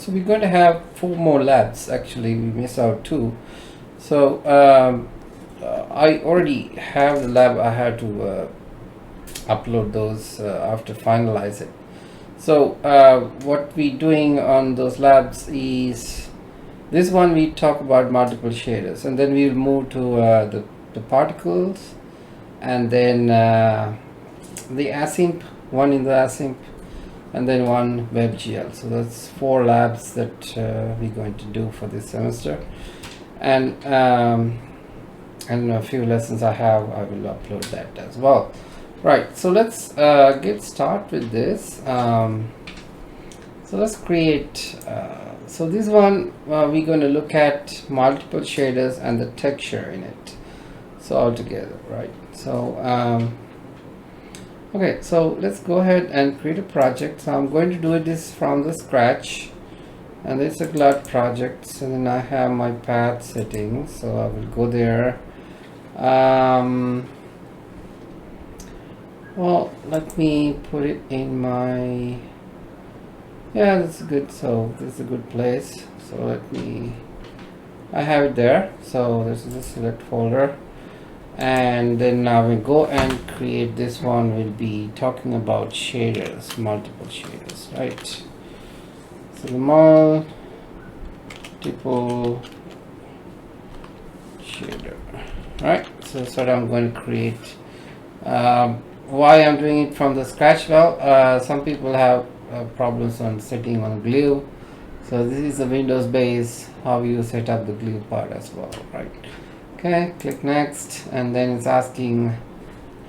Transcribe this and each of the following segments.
so we're going to have 4 more labs. Actually, we missed out 2. So I already have the lab. I have to upload those after finalize it. So what we doing on those labs is this one we talk about multiple shaders, and then we'll move to the particles, and then the async, one in the async, and then one WebGL. So that's 4 labs that we're going to do for this semester, and a few lessons I will upload that as well. Right, so let's get started with this. So let's create, so this one we're going to look at multiple shaders and the texture in it, so all together, right? So okay, so let's go ahead and create a project. So I'm going to do this from the scratch, and it's a GLUT project, and then I have my path settings, so I will go there. Well, let me put it in my, yeah, that's good. So this is a good place. So let me, I have it there. So this is the select folder, and then now we go and create this one. We'll be talking about shaders, multiple shaders, right? So the multiple shader, right? So that's what I'm going to create. Why I'm doing it from the scratch? Well, some people have problems on setting on glue, so this is a Windows base how you set up the glue part as well, right? Okay, click next, and then it's asking,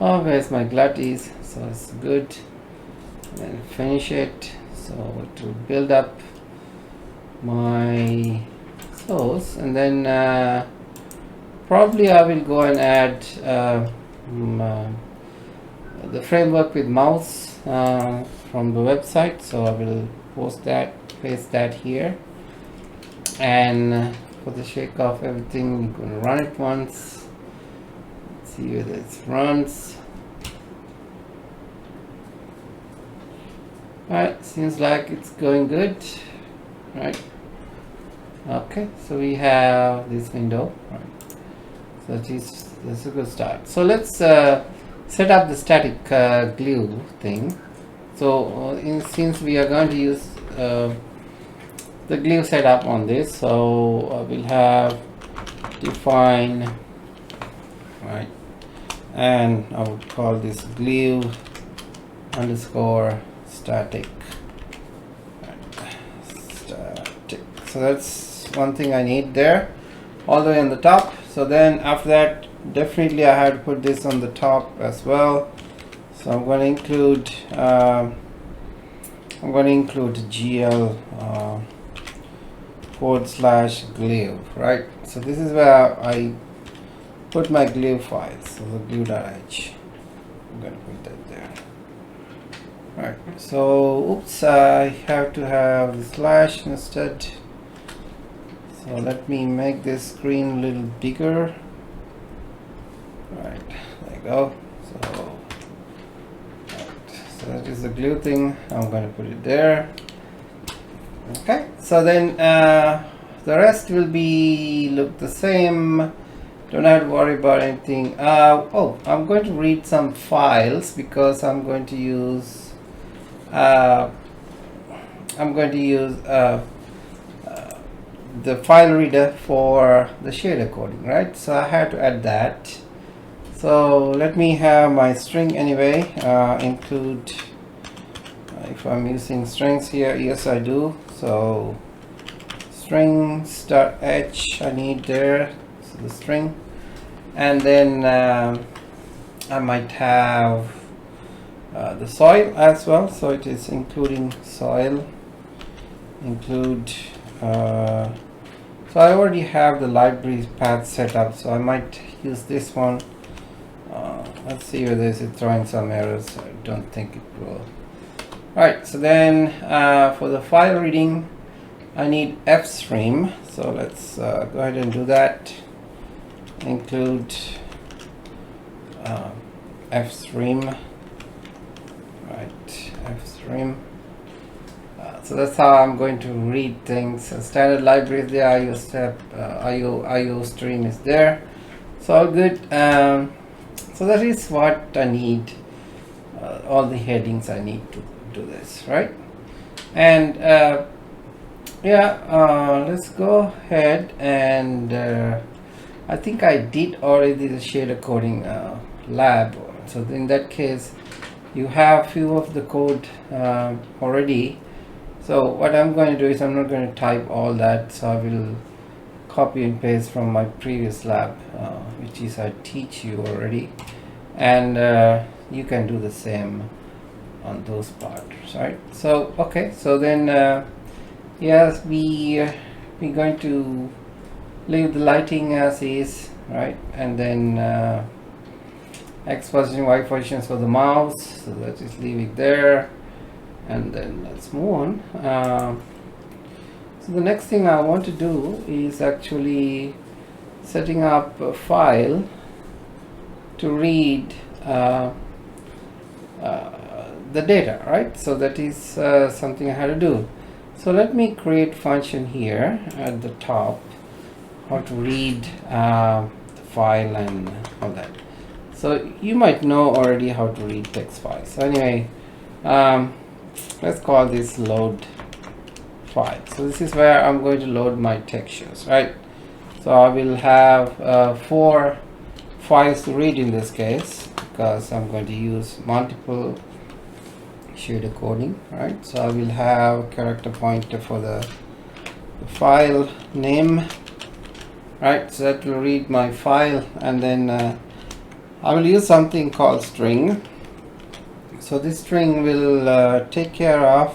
oh, where's my GLUT is, so it's good, and then finish it. So to build up my source, and then probably I will go and add the framework with mouse from the website, so I will paste that here, and for the sake of everything, we're going to run it once. Let's see whether it runs. Alright, seems like it's going good, right? Okay, so we have this window, right? So that's a good start. So let's set up the static glue thing. So since we are going to use the glue setup on this, so we'll have define, right, and I would call this glue underscore static, right. Static. So that's one thing I need there, all the way on the top. So then after that, definitely I have to put this on the top as well. So I'm going to include GL / glue, right? So this is where I put my glue files. So the glue.h, I'm going to put that there. Right. So oops, I have to have the slash instead. So let me make this screen a little bigger. Right, there you go. So, right. So that is the glue thing. I'm going to put it there. Okay. So then the rest will be look the same. Don't have to worry about anything. Oh, I'm going to read some files because I'm going to use the file reader for the shader coding, right? So I have to add that. So let me have my string anyway, include, if I'm using strings here, yes I do. So strings.h I need there, so the string, and then I might have the soil as well, so it is including soil, include, so I already have the library path set up, so I might use this one. Let's see whether it's throwing some errors. I don't think it will. Alright, so then for the file reading I need fstream, so let's go ahead and do that. Include fstream, right, fstream. So So that's how I'm going to read things. Standard library is there, IO step, IO stream is there. So all good. So that is what I need. All the headings I need to do this, right? And let's go ahead and I think I did already the shader coding lab. So in that case, you have few of the code already. So what I'm going to do is I'm not going to type all that. So I will copy and paste from my previous lab, which is I teach you already, and you can do the same on those parts, right? So okay, so then yes, we're going to leave the lighting as is, right? And then X position, Y positions for the mouse, so that is leave it there, and then let's move on. So the next thing I want to do is actually setting up a file to read the data, right? So that is something I had to do. So let me create function here at the top, how to read the file and all that. So you might know already how to read text files. So anyway, let's call this load file. So this is where I'm going to load my textures, right? So I will have 4 files to read in this case, because I'm going to use multiple shader coding, right? So I will have character pointer for the file name, right? So that will read my file, and then I will use something called string. So this string will take care of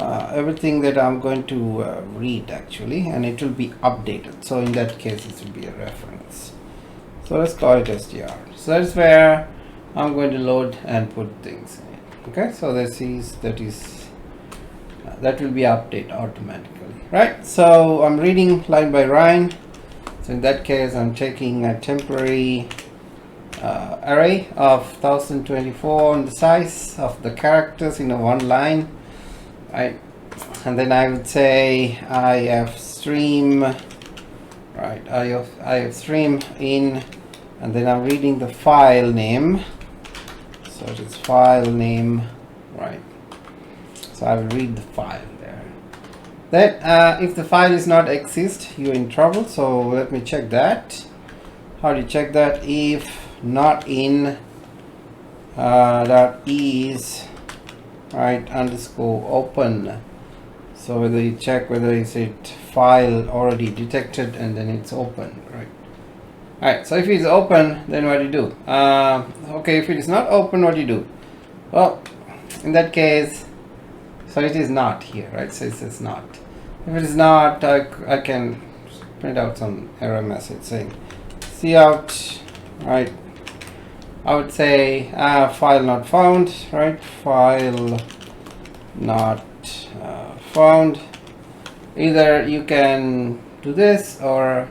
everything that I'm going to read actually, and it will be updated. So in that case, it will be a reference. So let's call it str. So that's where I'm going to load and put things in it. Okay, so that will be updated automatically, right? So I'm reading line by line. So in that case, I'm taking a temporary array of 1024 on the size of the characters in a one line, right? And then I would say IF stream, right? IF stream in, and then I'm reading the file name. So it is file name, right? So I will read the file there. Then if the file is not exist, you're in trouble. So let me check that. How do you check that? If not in dot is, right, underscore open. So whether you check whether is it file already detected, and then it's open, right? All right, so if it's open, then what do you do? Okay, if it is not open, what do you do? Well, in that case, so it is not here, right? So it says not. If it is not, I can print out some error message saying cout, right? I would say file not found, right? File not found. Either you can do this, or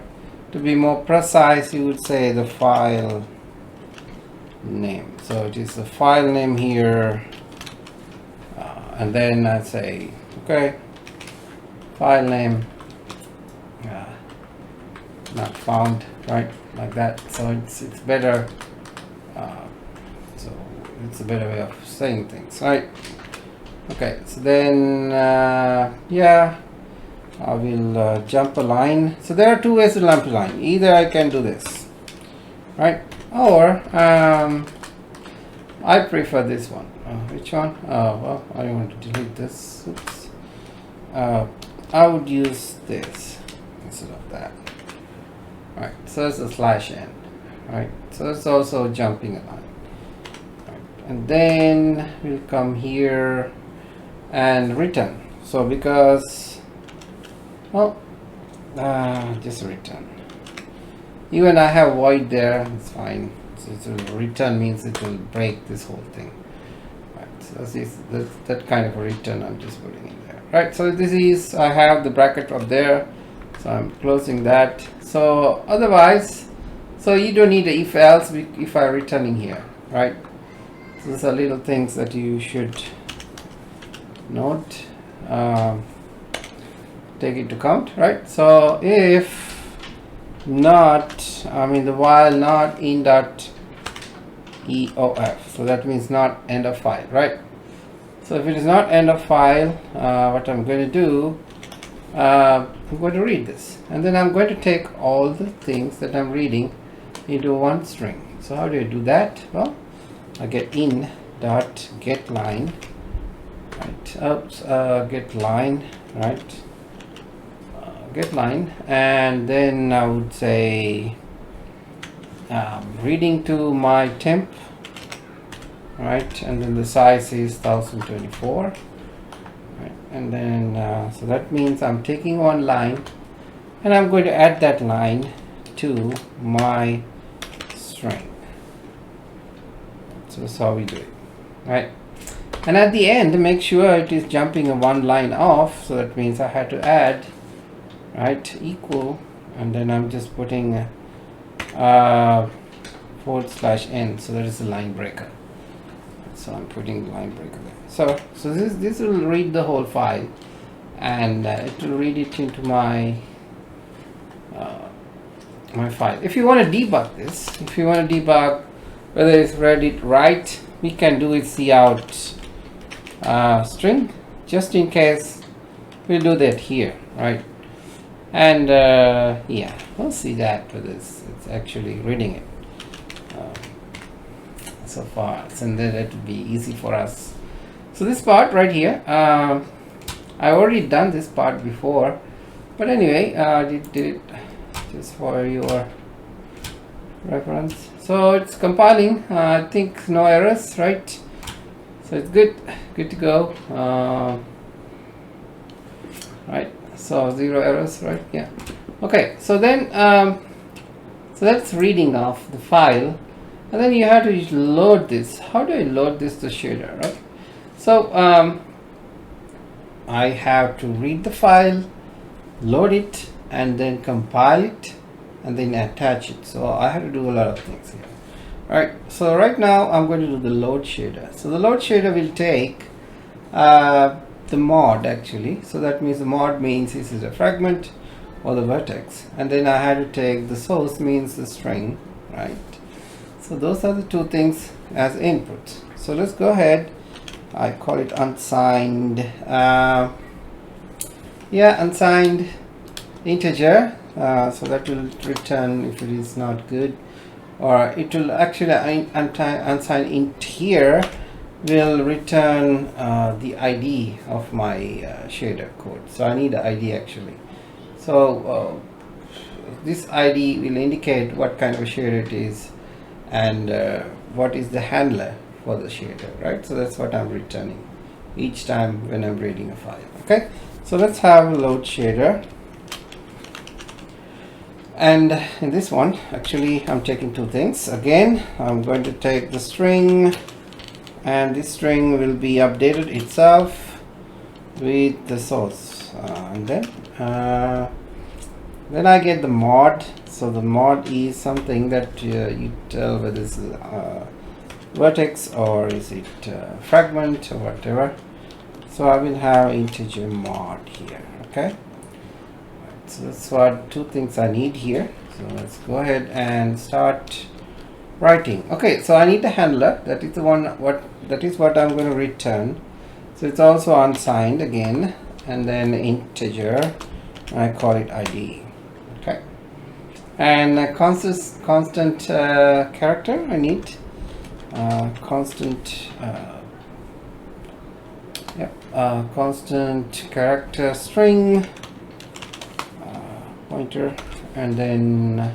to be more precise, you would say the file name. So it is the file name here, and then I say, okay, file name not found, right? Like that. So it's better. So it's a better way of saying things, right? Okay, so then yeah, I will jump a line. So there are two ways to jump a line. Either I can do this, right? Or I prefer this one. Which one? Well, I want to delete this. Oops. I would use this instead of that. Right, so it's a slash n, right? So it's also jumping a line. Right. And then we'll come here and return. So because, well, just return. Even I have void there, it's fine. So it will return means it will break this whole thing. Right, so that kind of a return I'm just putting in there. Right, so this is, I have the bracket up there. So I'm closing that. So otherwise, so you don't need a if else if I'm returning here, right? So these are little things that you should note. um, take into account, right? So if not, I mean the while not in dot EOF, so that means not end of file, right? So if it is not end of file, what I'm going to do, I'm going to read this, and then I'm going to take all the things that I'm reading into one string. So how do I do that? Well, I get in dot get line, right? Oops, get line, right? Get line, and then I would say reading to my temp, right? And then the size is 1024, right? And then so that means I'm taking one line and I'm going to add that line to my string. So that's how we do it, right? And at the end, make sure it is jumping a one line off, so that means I had to add, right, equal, and then I'm just putting /n, so that is the line breaker. So I'm putting the line breaker there. So this will read the whole file, and it will read it into my my file. If you want to debug this, if you want to debug whether it's read it right, we can do it cout string, just in case. We'll do that here, right? And yeah, we'll see that whether it's actually reading it so far, and then it will be easy for us. So this part right here, I already done this part before, but anyway, did it just for your reference. So it's compiling. I think no errors, right? So it's good to go. Right, so 0 errors, right? Yeah. Okay, so then so that's reading of the file, and then you have to load this. How do I load this to shader, right? So I have to read the file, load it, and then compile it, and then attach it. So I have to do a lot of things here. All right, so right now I'm going to do the load shader. So the load shader will take the mod actually. So that means the mod means this is a fragment or the vertex, and then I had to take the source means the string, right? So those are the two things as input. So let's go ahead. I call it unsigned. Yeah, unsigned integer. So that will return if it is not good, or it will actually unsigned int here will return the ID of my shader code. So I need the ID actually. So this ID will indicate what kind of a shader it is, and what is the handler for the shader, right? So that's what I'm returning each time when I'm reading a file. Okay, so let's have a load shader. And in this one, actually, I'm taking two things. Again, I'm going to take the string, and this string will be updated itself with the source, and then I get the mod. So the mod is something that you tell whether this is vertex or is it fragment or whatever. So I will have integer mod here. Okay. So that's what two things I need here. So let's go ahead and start writing. Okay, so I need a handler. That is the one. That is what I'm going to return. So it's also unsigned again, and then integer. I call it ID. Okay, and a constant character. I need constant. Constant character string. Pointer, and then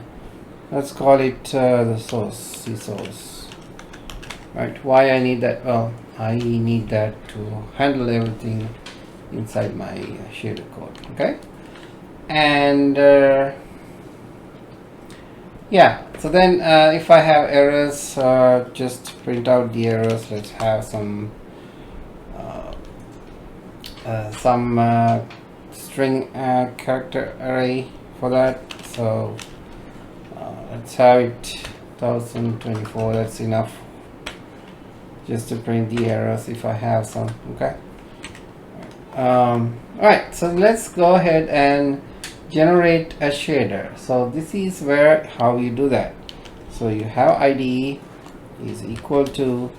let's call it the source, csource, right? Why I need that? Well, I need that to handle everything inside my shader code. Okay, and yeah, so then if I have errors, just print out the errors. Let's have some string character array for that. So let's have it 1024. That's enough just to print the errors if I have some. Okay, All right, so let's go ahead and generate a shader. So this is where how you do that. So you have ID is equal to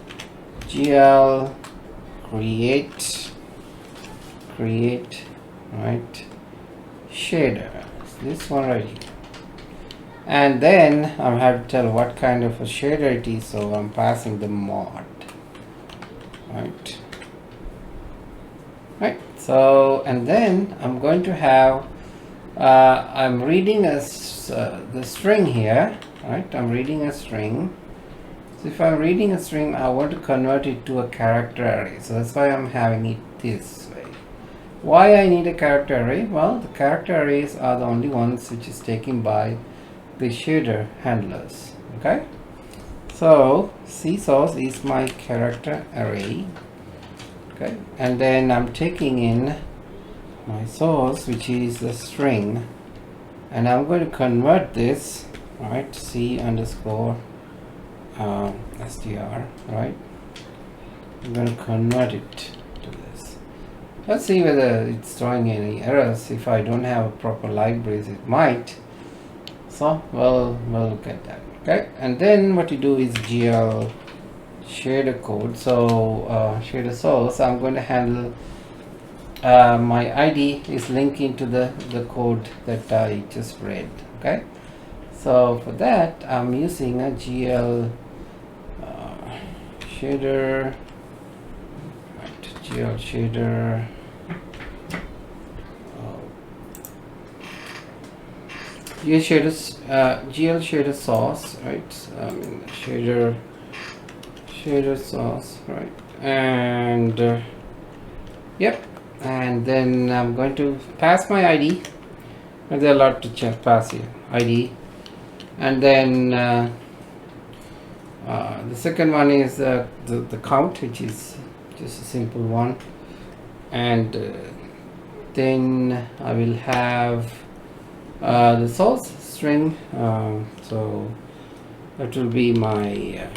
gl create right shader. So this one right here. And then I have to tell what kind of a shader it is, so I'm passing the mod. Right, so and then I'm going to have I'm reading the string here, right? I'm reading a string. So if I'm reading a string, I want to convert it to a character array, so that's why I'm having it this way. Why I need a character array? Well, the character arrays are the only ones which is taken by the shader handlers. Okay, so CSource is my character array. Okay, and then I'm taking in my source, which is the string, and I'm going to convert this, right? C underscore str, right? I'm going to convert it to this. Let's see whether it's throwing any errors. If I don't have proper libraries, it might. So we'll look at that. Okay, and then what you do is gl shader code. So shader source, I'm going to handle my ID is linking to the code that I just read. Okay, so for that I'm using a gl shader, right, gl shader GL shader source, right? Shader source, right? And yep, and then I'm going to pass my ID. And there are a lot to pass here. ID, and then the second one is the count, which is just a simple one, and then I will have the source string, so that will be my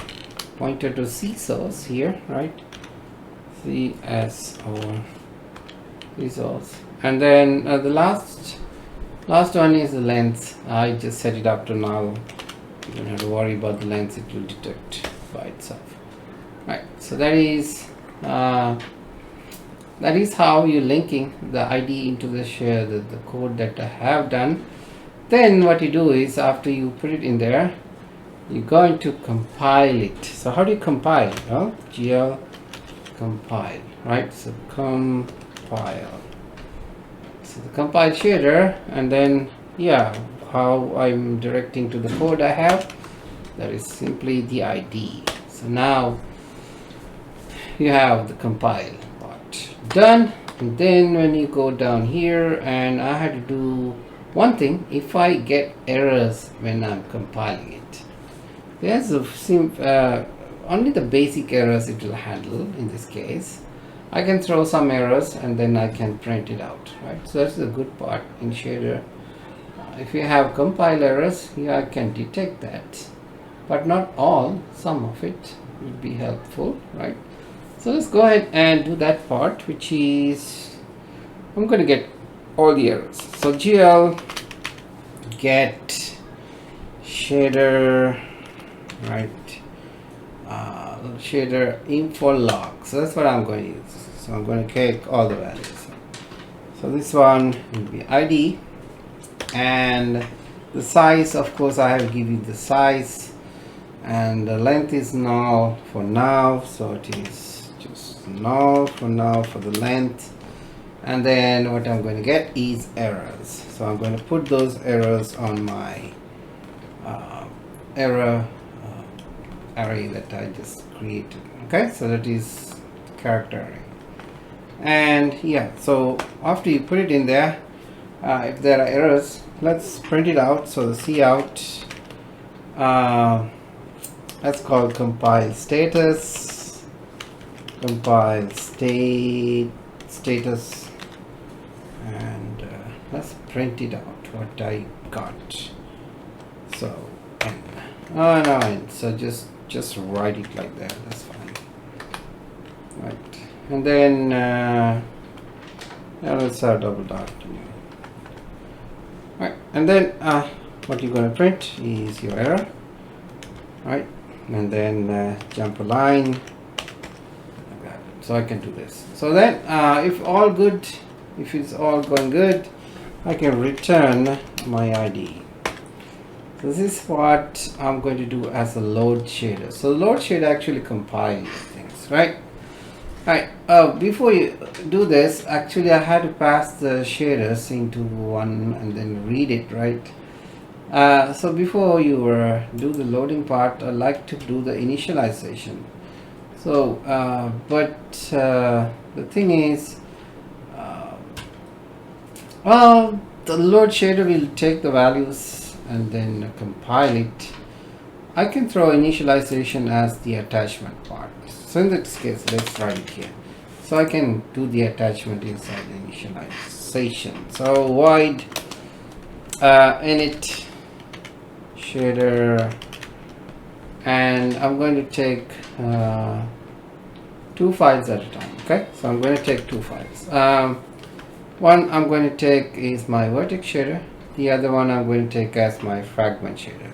pointer to CSource here, right? CSource, and then the last one is the length. I just set it up to null. You don't have to worry about the length; it will detect by itself. Right. So that is how you're linking the ID into the share, the code that I have done. Then what you do is, after you put it in there, you're going to compile it. So how do you compile? Well, gl compile, right? So compile. So the compile shader, and then yeah, how I'm directing to the code I have, that is simply the ID. So now you have the compile part done, and then when you go down here, and I had to do one thing. If I get errors when I'm compiling it, there's only the basic errors it will handle. In this case, I can throw some errors and then I can print it out, right? So that's the good part in shader. If you have compile errors, yeah, I can detect that, but not all. Some of it would be helpful, right? So let's go ahead and do that part, which is I'm going to get all the errors. So gl get shader, right? Shader info log. So that's what I'm going to use. So I'm going to take all the values. So this one will be ID, and the size, of course, I have given the size, and the length is null for now. So it is just null for now for the length. And then what I'm going to get is errors. So I'm going to put those errors on my error array that I just created. Okay, so that is character array. And yeah, so after you put it in there, if there are errors, let's print it out. So the cout, that's called compile status, compile status, and let's print it out what I got. So no, so just write it like that, that's fine, right? And then and let's have double dot. Right, and then what you're going to print is your error, right? And then jump a line like that. So I can do this. So then if all good, if it's all going good, I can return my ID. So this is what I'm going to do as a load shader. So the load shader actually compiles things, right? Alright, before you do this, actually I had to pass the shaders into one and then read it, right? So before you do the loading part, I like to do the initialization. So, the thing is, well, the load shader will take the values and then compile it. I can throw initialization as the attachment part. So in this case, let's write it here. So I can do the attachment inside the initialization. So void init shader, and I'm going to take 2 files at a time. Okay, so I'm going to take 2 files. One I'm going to take is my vertex shader. The other one I'm going to take as my fragment shader.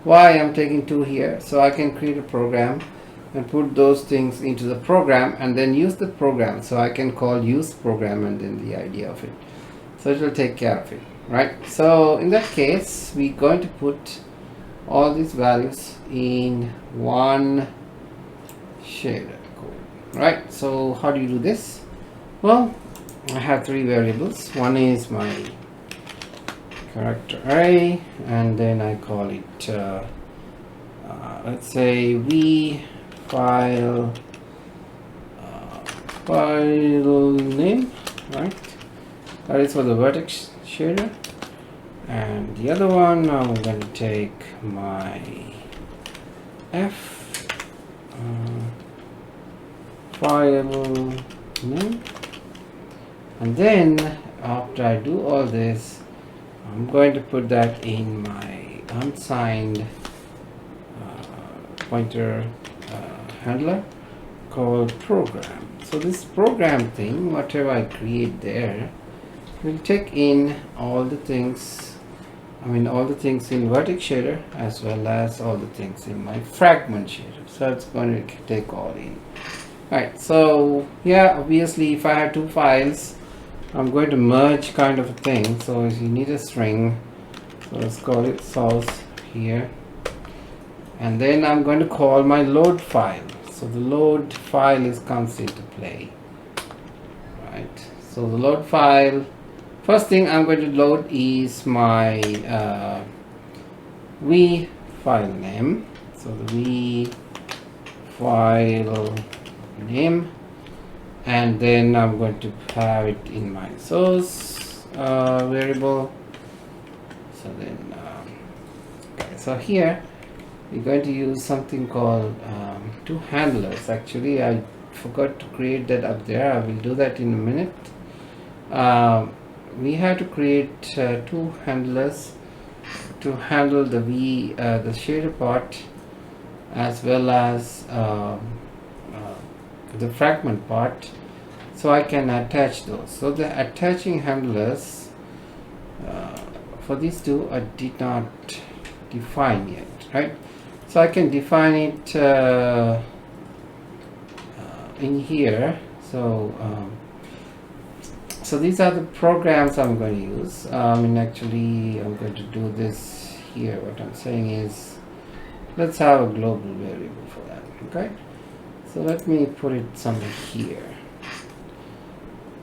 Why I'm taking 2 here? So I can create a program and put those things into the program and then use the program. So I can call use program and then the idea of it. So it will take care of it, right? So in that case, we're going to put all these values in one shader code, right? So how do you do this? Well, I have 3 variables. One is my character array, and then I call it let's say v file file name, right? That is for the vertex shader. And the other one, I'm going to take my f file name, and then after I do all this, I'm going to put that in my unsigned pointer handler called program. So this program thing, whatever I create there, will take in all the things, all the things in vertex shader as well as all the things in my fragment shader. So it's going to take all in. Alright, so yeah, obviously if I have 2 files, I'm going to merge kind of a thing. So if you need a string, so let's call it source here, and then I'm going to call my load file. So the load file comes into play, right? So the load file, first thing I'm going to load is my v file name. So the v file name, and then I'm going to have it in my source variable. So then okay, so here we're going to use something called 2 handlers. Actually I forgot to create that up there. I will do that in a minute. We have to create 2 handlers to handle the the shader part as well as the fragment part, so I can attach those. So the attaching handlers for these 2 I did not define yet, right? So I can define it in here. So so these are the programs I'm going to use. Actually I'm going to do this here. What I'm saying is, let's have a global variable for that. Okay, so let me put it somewhere here.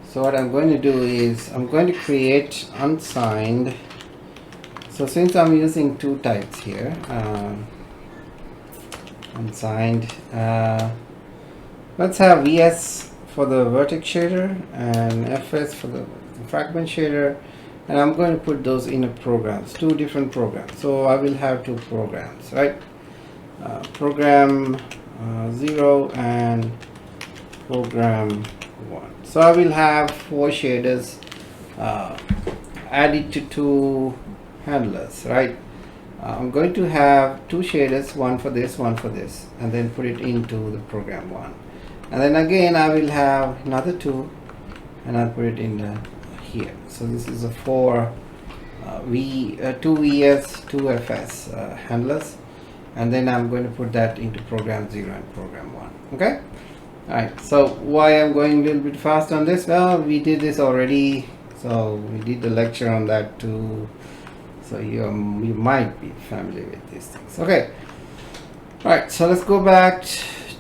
So what I'm going to do is I'm going to create unsigned. So since I'm using 2 types here, unsigned, let's have vs for the vertex shader and fs for the fragment shader, and I'm going to put those in a programs, 2 different programs. So I will have 2 programs, right? Program 0 and program 1. So I will have 4 shaders added to 2 handlers, right? I'm going to have 2 shaders, one for this, and then put it into the program 1. And then again I will have another 2 and I'll put it in here. So this is a four two VS, two FS handlers, and then I'm going to put that into program 0 and program 1. Okay. Alright, so why I'm going a little bit fast on this? Well, we did this already, so we did the lecture on that too, so you might be familiar with these things. Okay. Alright, so let's go back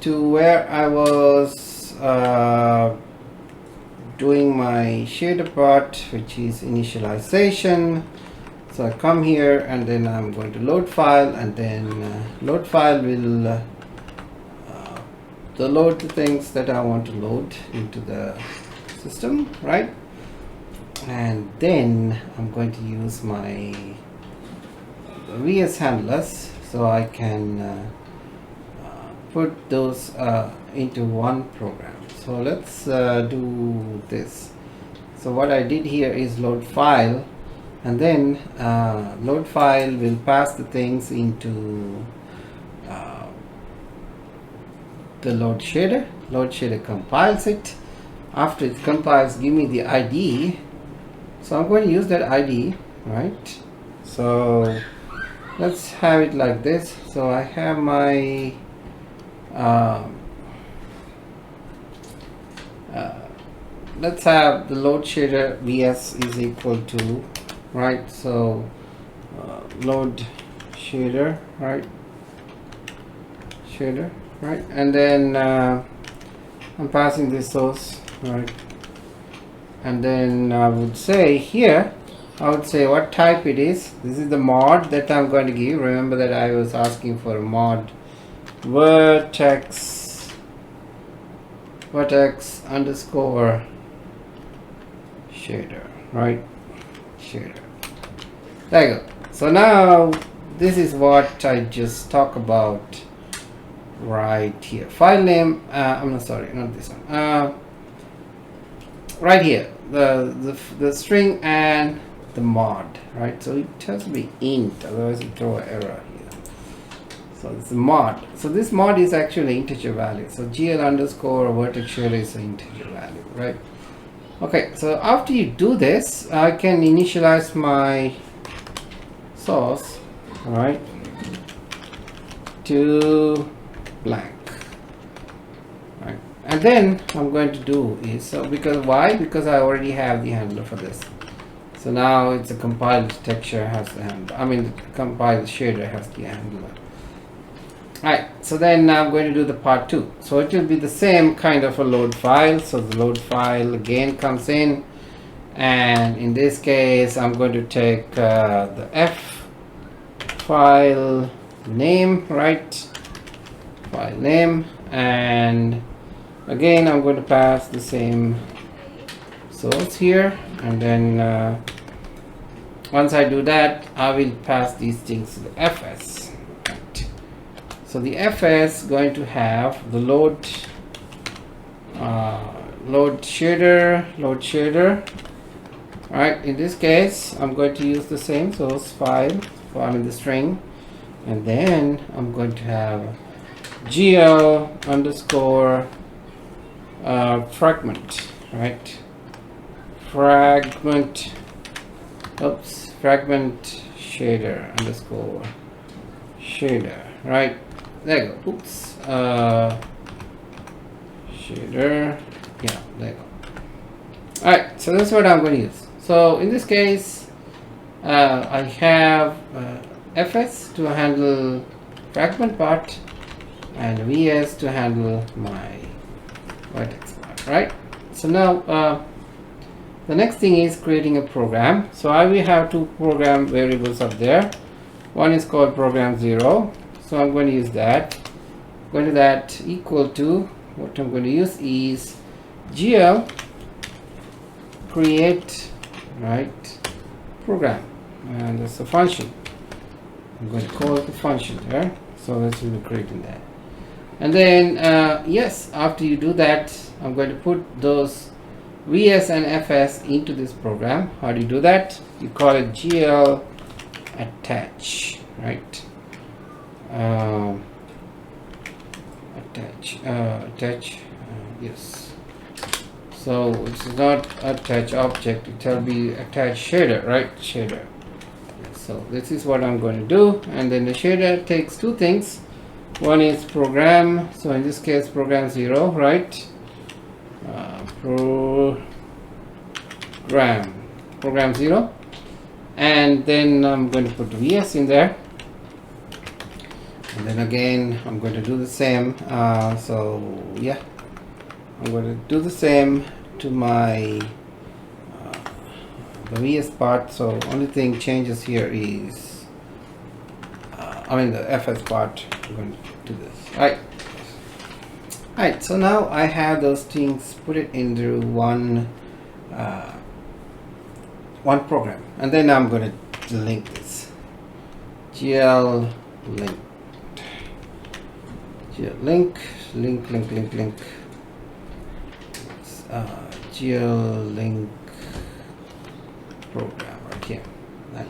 to where I was doing my shader part, which is initialization. So I come here and then I'm going to load file, and then load file will load the things that I want to load into the system, right? And then I'm going to use my VS handlers so I can put those into one program. So let's do this. So what I did here is load file, and then load file will pass the things into the load shader. Load shader compiles it. After it compiles, give me the ID. So I'm going to use that ID, right? So let's have it like this. So I have my let's have the load shader VS is equal to, right? So load shader, right? Shader, right? And then I'm passing this source, right? And then I would say here, I would say what type it is. This is the mod that I'm going to give. Remember that I was asking for a mod vertex underscore shader, right? Shader. There you go. So now this is what I just talked about right here. File name, I'm not sorry, not this one. Right here, the string and the mod, right? So it has to be int, otherwise it throw an error here. So it's a mod. So this mod is actually integer value. So GL underscore vertex shader is an integer value, right? Okay, so after you do this, I can initialize my source, right, to blank, right? And then I'm going to do is, so because why? Because I already have the handler for this. So now it's a compiled texture has the handler. I mean, the compiled shader has the handler. Right, so then I'm going to do the part 2. So it will be the same kind of a load file. So the load file again comes in, and in this case I'm going to take the F file name, right? File name, and again I'm going to pass the same source here, and then once I do that, I will pass these things to the FS. Right. So the FS going to have the load shader. Right. In this case, I'm going to use the same source file, the string, and then I'm going to have GL underscore fragment, right? Fragment shader underscore shader, right? There you go. Oops. Shader. Yeah, there you go. Alright, so that's what I'm going to use. So in this case, I have FS to handle fragment part and VS to handle my vertex part, right? So now the next thing is creating a program. So I will have two program variables up there. One is called program 0. So I'm going to use that. Going to that equal to, what I'm going to use is GL create, right, program, and that's a function. I'm going to call it the function there. So let's be creating that. And then yes, after you do that, I'm going to put those VS and FS into this program. How do you do that? You call it GL attach, right? Attach, yes. So it's not attach object, it will be attach shader, right? Shader. So this is what I'm going to do, and then the shader takes two things. One is program, so in this case program 0, right? Program 0, and then I'm going to put VS in there, and then again I'm going to do the same. So yeah, I'm going to do the same to my the VS part. So only thing changes here is the FS part. I'm going to do this. Alright, so now I have those things, put it into one program, and then I'm going to link this GL link GL link program right here, right.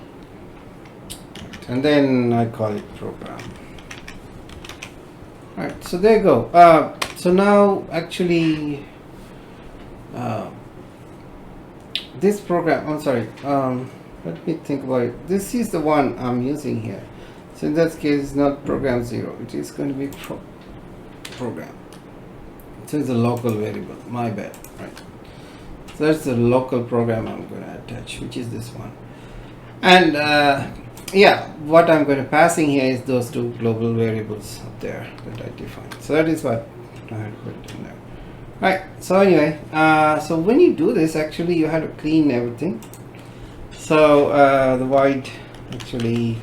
And then I call it program. Alright, so there you go. So now actually this program, I'm sorry, let me think about it. This is the one I'm using here. So in that case it's not program 0, it is going to be program. So it's a local variable, my bad, right? So that's the local program I'm going to attach, which is this one. And yeah, what I'm going to passing here is those two global variables up there that I defined. So that is what I had to put it in there. Right, so anyway, so when you do this, actually you have to clean everything. So the void actually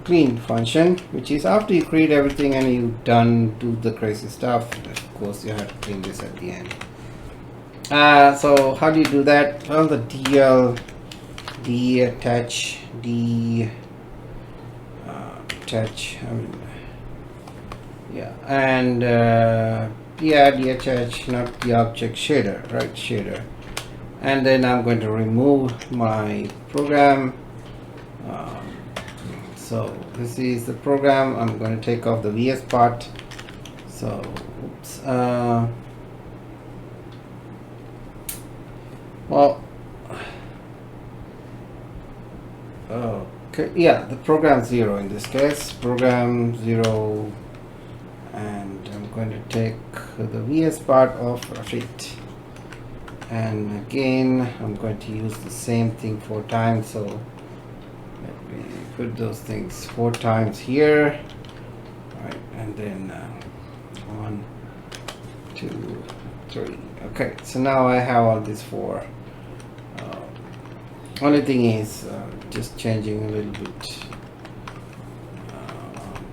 clean function, which is after you create everything and you done do the crazy stuff, of course you have to clean this at the end. So how do you do that? Well, the DL attach yeah, and attach, not the object shader, right? Shader. And then I'm going to remove my program. So this is the program. I'm going to take off the VS part. So oops, well, okay, yeah, the program 0 in this case, program 0, and I'm going to take the VS part off of it, and again I'm going to use the same thing 4 times. So let me put those things 4 times here, right? And then 1, 2, 3. Okay, so now I have all these 4. Only thing is just changing a little bit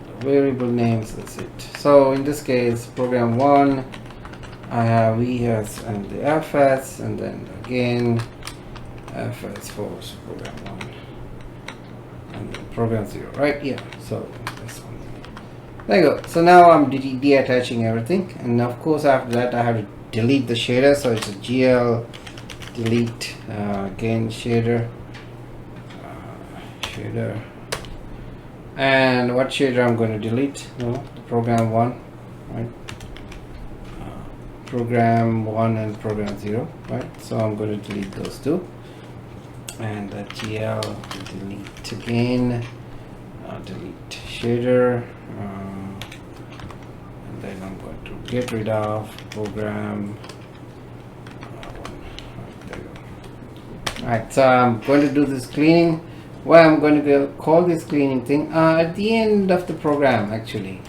the variable names, that's it. So in this case program 1, I have ES and the FS, and then again FS for program 1, and then program 0, right? Yeah, so this one. There you go. So now I'm detaching everything, and of course after that I have to delete the shader. So it's a GL delete again shader, and what shader I'm going to delete? No, the program 1, right? Program 1 and program 0, right? So I'm going to delete those two, and the GL delete again, delete shader, and then I'm going to get rid of program 1. There you go. Alright, so I'm going to do this cleaning. Why I'm going to call this cleaning thing at the end of the program actually.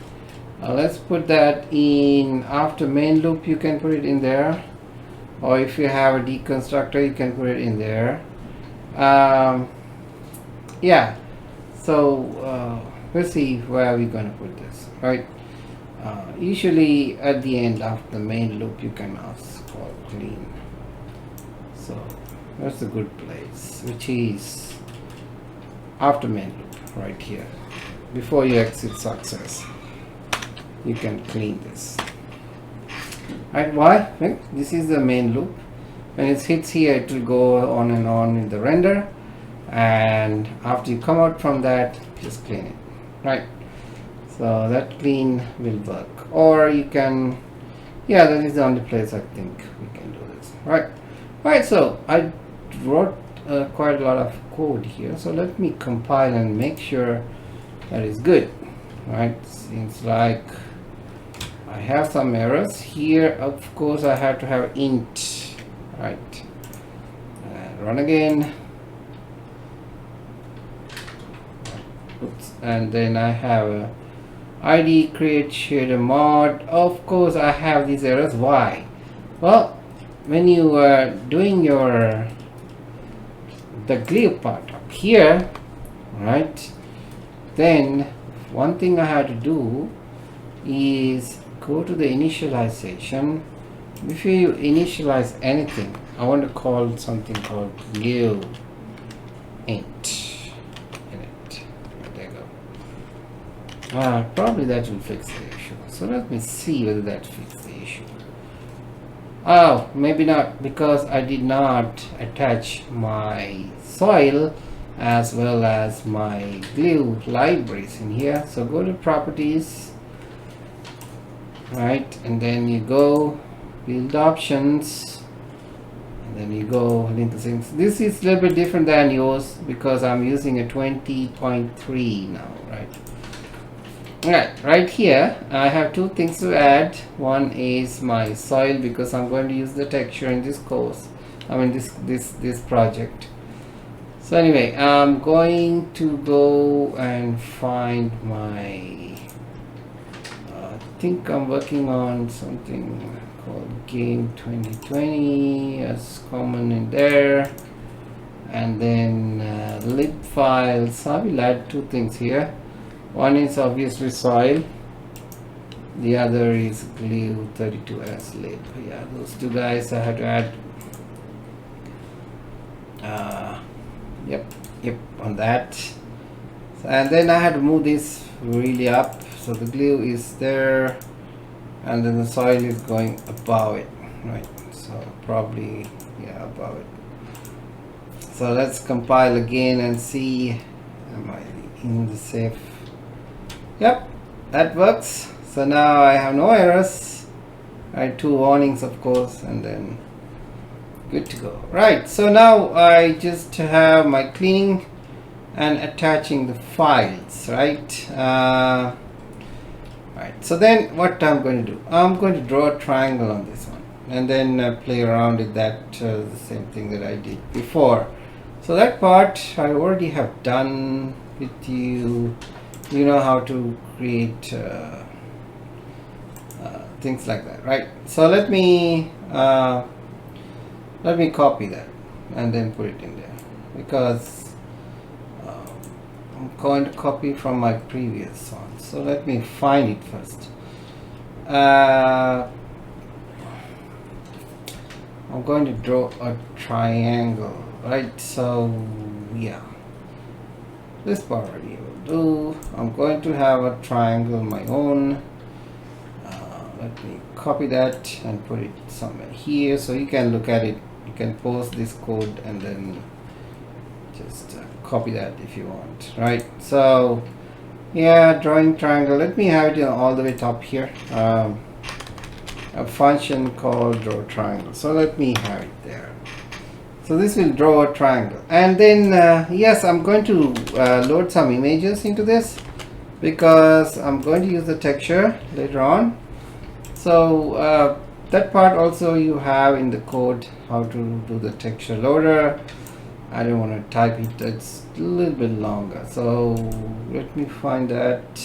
Let's put that in after main loop. You can put it in there, or if you have a deconstructor you can put it in there. Yeah, so let's see where we're going to put this, right? Usually at the end of the main loop you can ask for clean. So that's a good place, which is after main loop right here. Before you exit success, you can clean this. Right? Why? Right? This is the main loop. When it hits here, it will go on and on in the render, and after you come out from that, just clean it. Right? So that clean will work. Or you can Yeah, that is the only place I think we can do this. Right, so I wrote quite a lot of code here, so let me compile and make sure that is good. Right, seems like I have some errors here. Of course I have to have int. Right, run again. Oops. And then I have a id create shader mod. Of course I have these errors. Why? Well, when you are doing the glue part up here, right, then one thing I had to do is go to the initialization. Before you initialize anything, I want to call something called glue int in it. There you go. Probably that will fix the issue. So let me see whether that fixes the issue. Oh, maybe not, because I did not attach my soil as well as my glue libraries in here. So go to properties, right, and then you go build options, and then you go link the things. This is a little bit different than yours because I'm using a 20.3 now, right? Right here I have two things to add. One is my soil, because I'm going to use the texture in this course, I mean this project. So anyway, I'm going to go and find my I think I'm working on something called game 2020 as common in there, and then lib files. I will add two things here. One is obviously soil, the other is glue 32s lib. Yeah, those two guys I had to add. Yep, on that. And then I had to move this really up, so the glue is there and then the soil is going above it, right? So probably, yeah, above it. So let's compile again and see, am I in the safe? Yep, that works. So now I have no errors, right? Two warnings of course, and then good to go. Right, so now I just have my cleaning and attaching the files, right? Right, so then what I'm going to do, I'm going to draw a triangle on this one and then play around with that, the same thing that I did before. So that part I already have done with you. You know how to create things like that, right? So let me copy that and then put it in there, because I'm going to copy from my previous one. So let me find it first. I'm going to draw a triangle, right? So yeah, this part already will do. I'm going to have a triangle of my own. Let me copy that and put it somewhere here so you can look at it. You can post this code and then just copy that if you want, right? So yeah, drawing triangle. Let me have it all the way top here. A function called draw triangle. So let me have it there. So this will draw a triangle, and then yes, I'm going to load some images into this because I'm going to use the texture later on. So that part also you have in the code, how to do the texture loader. I don't want to type it, it's a little bit longer, so let me find that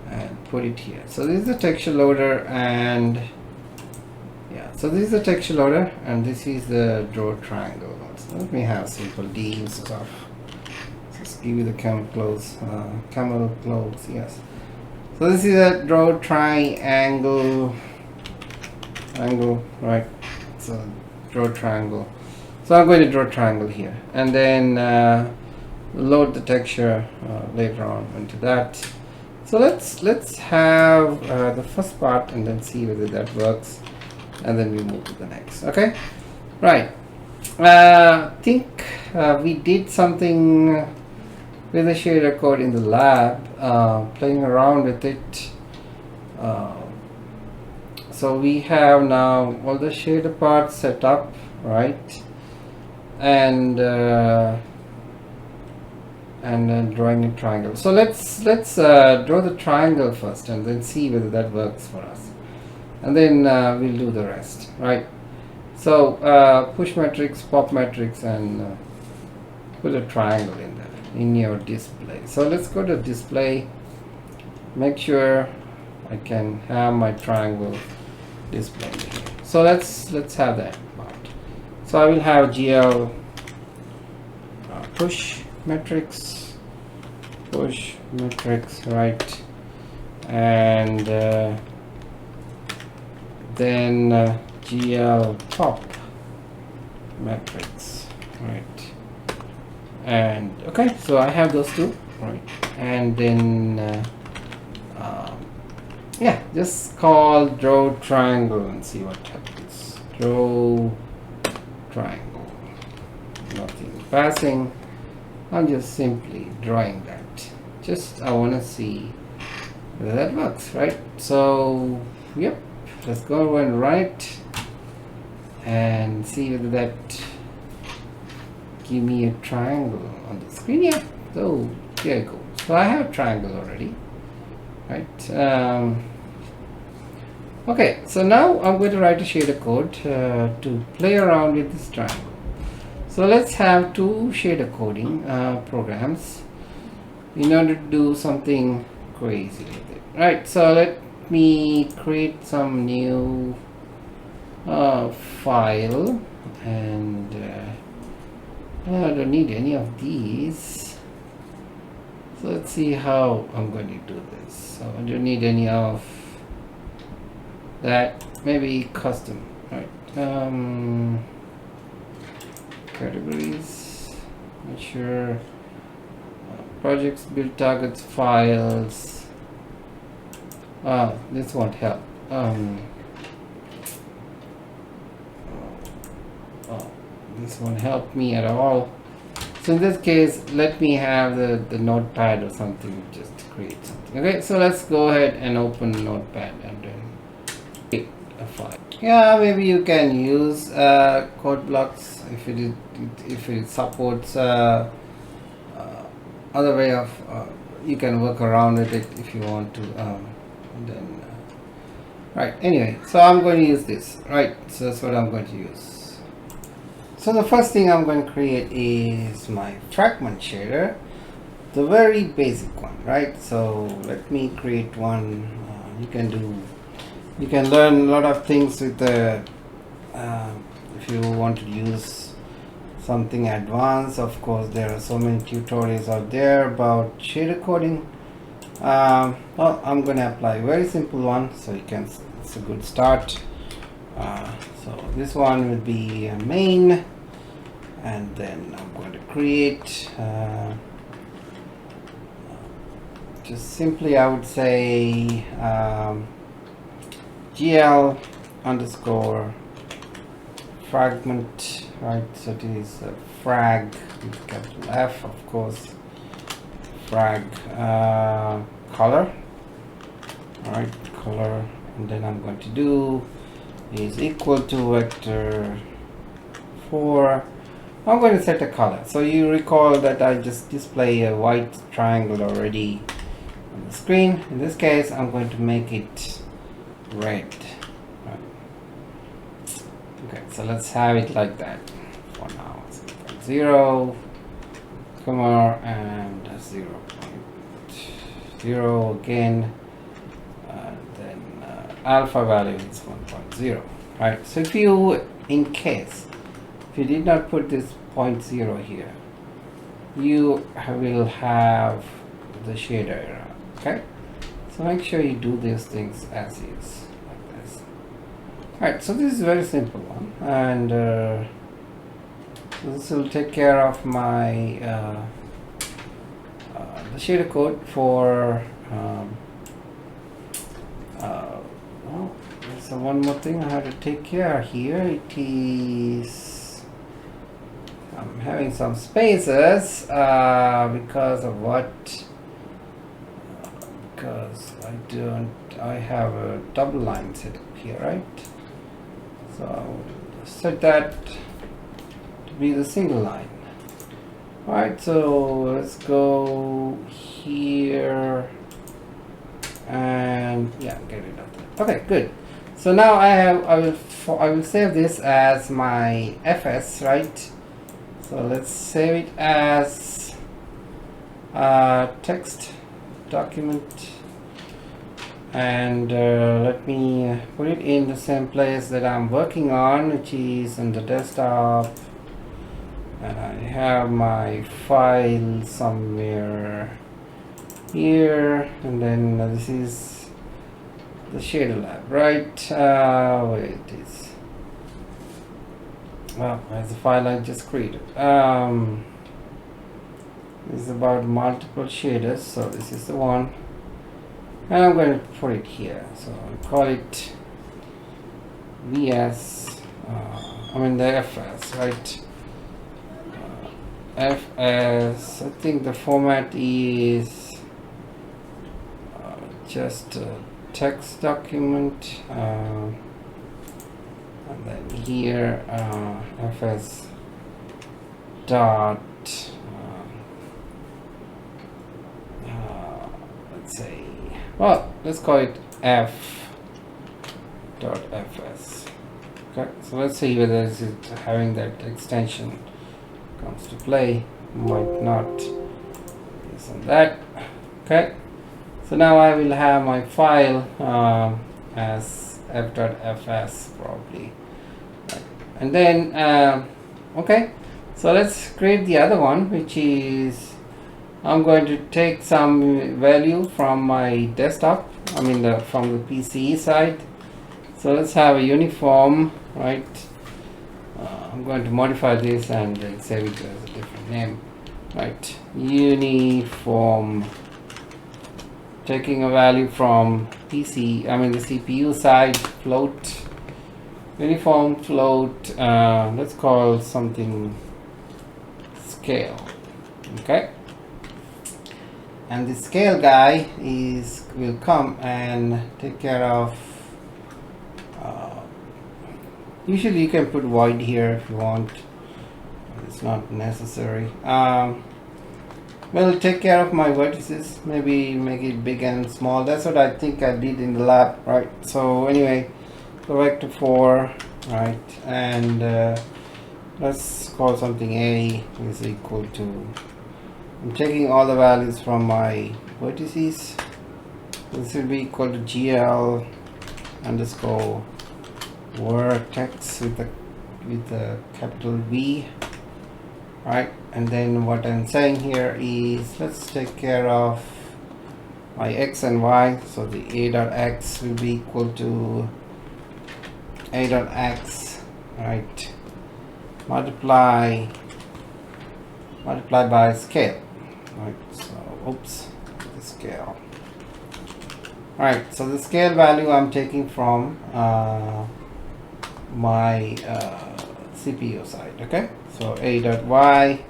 and put it here. So this is the texture loader, and yeah, so this is the texture loader and this is the draw triangle. So let me have simple D instead of, just give you the camel clothes, yes. So this is a draw triangle, right? So draw triangle. So I'm going to draw a triangle here and then load the texture later on into that. So let's have the first part and then see whether that works, and then we move to the next. Okay, right. Think we did something with the shader code in the lab, playing around with it. so we have now all the shader parts set up, right? And then drawing a triangle. So let's draw the triangle first and then see whether that works for us, and then we'll do the rest, right? So push matrix, pop matrix, and put a triangle in there in your display. So let's go to display, make sure I can have my triangle display here. So let's have that part. So I will have GL push matrix, right, and then GL pop matrix, right. And okay, so I have those two, right? And then yeah, just call draw triangle and see what happens. Draw triangle, nothing passing. I'm just simply drawing that. Just I want to see whether that works, right? So yep, let's go and run it and see whether that give me a triangle on the screen. Yeah, so here it goes. So I have a triangle already, right? Okay, so now I'm going to write a shader code to play around with this triangle. So let's have two shader coding programs in order to do something crazy with it, right? So let me create some new file, and I don't need any of these. So let's see how I'm going to do this. So I don't need any of that. Maybe custom, right? Categories, make sure projects, build targets, files. This won't help. This won't help me at all. So in this case, let me have the notepad or something just to create something. Okay, so let's go ahead and open notepad and then create a file. Yeah, maybe you can use code blocks if it supports other way of you can work around it if you want to. Then right. Anyway, so I'm going to use this. Right. So that's what I'm going to use. So the first thing I'm going to create is my fragment shader, the very basic one, right? So let me create one. You can learn a lot of things with the if you want to use something advanced. Of course, there are so many tutorials out there about shader coding. Well, I'm going to apply a very simple one, so you can. It's a good start. So this one will be a main, and then I'm going to create just simply I would say GL underscore fragment, right? So it is a frag with capital F, of course, frag color, all right, color, and then I'm going to do is equal to vector 4. I'm going to set a color. So you recall that I just display a white triangle already on the screen. In this case, I'm going to make it red. Right. Okay, so let's have it like that for now. 0, comma, and 0.0 again. Then alpha value is 1.0. Right. So if you, in case, if you did not put this 0.0 here, you will have the shader error. Okay. So make sure you do these things as is, like this. Alright, so this is a very simple one, and this will take care of my the shader code for oh, there's one more thing I have to take care here. It is I'm having some spaces because of what because I have a double line set up here, right? So I'll set that to be the single line. Alright, so let's go here and yeah, get rid of that. Okay, good. So now I will save this as my FS, right? So let's save it as text document, and let me put it in the same place that I'm working on, which is on the desktop, and I have my file somewhere here, and then this is the shader lab, right? Where it is? Well, as the file I just created. This is about multiple shaders, so this is the one, and I'm going to put it here. So I'll call it VS. I mean the FS, right? FS. I think the format is just a text document, and then here FS dot. Let's say, well, let's call it f.fs. Okay, so let's see whether is it having that extension comes to play. Might not. This and that. Okay, so now I will have my file as f.fs probably, right. And then okay, so let's create the other one, which is I'm going to take some value from my desktop, I mean from the PCE side. So let's have a uniform, right? I'm going to modify this and save it as a different name, right? Uniform, taking a value from PC, I mean the CPU side, float, uniform float, let's call something scale, okay? And the scale guy will come and take care of, usually you can put void here if you want, it's not necessary. Well, take care of my vertices, maybe make it big and small. That's what I think I did in the lab, right? So anyway, go back to 4, right? And let's call something A is equal to, I'm taking all the values from my vertices. This will be equal to GL underscore vertex with the capital V, right? And then what I'm saying here is let's take care of my X and Y. So the A dot X will be equal to A dot X, right? Multiply by scale. Right, so oops, the scale. Alright, so the scale value I'm taking from my CPU side, okay? So A dot Y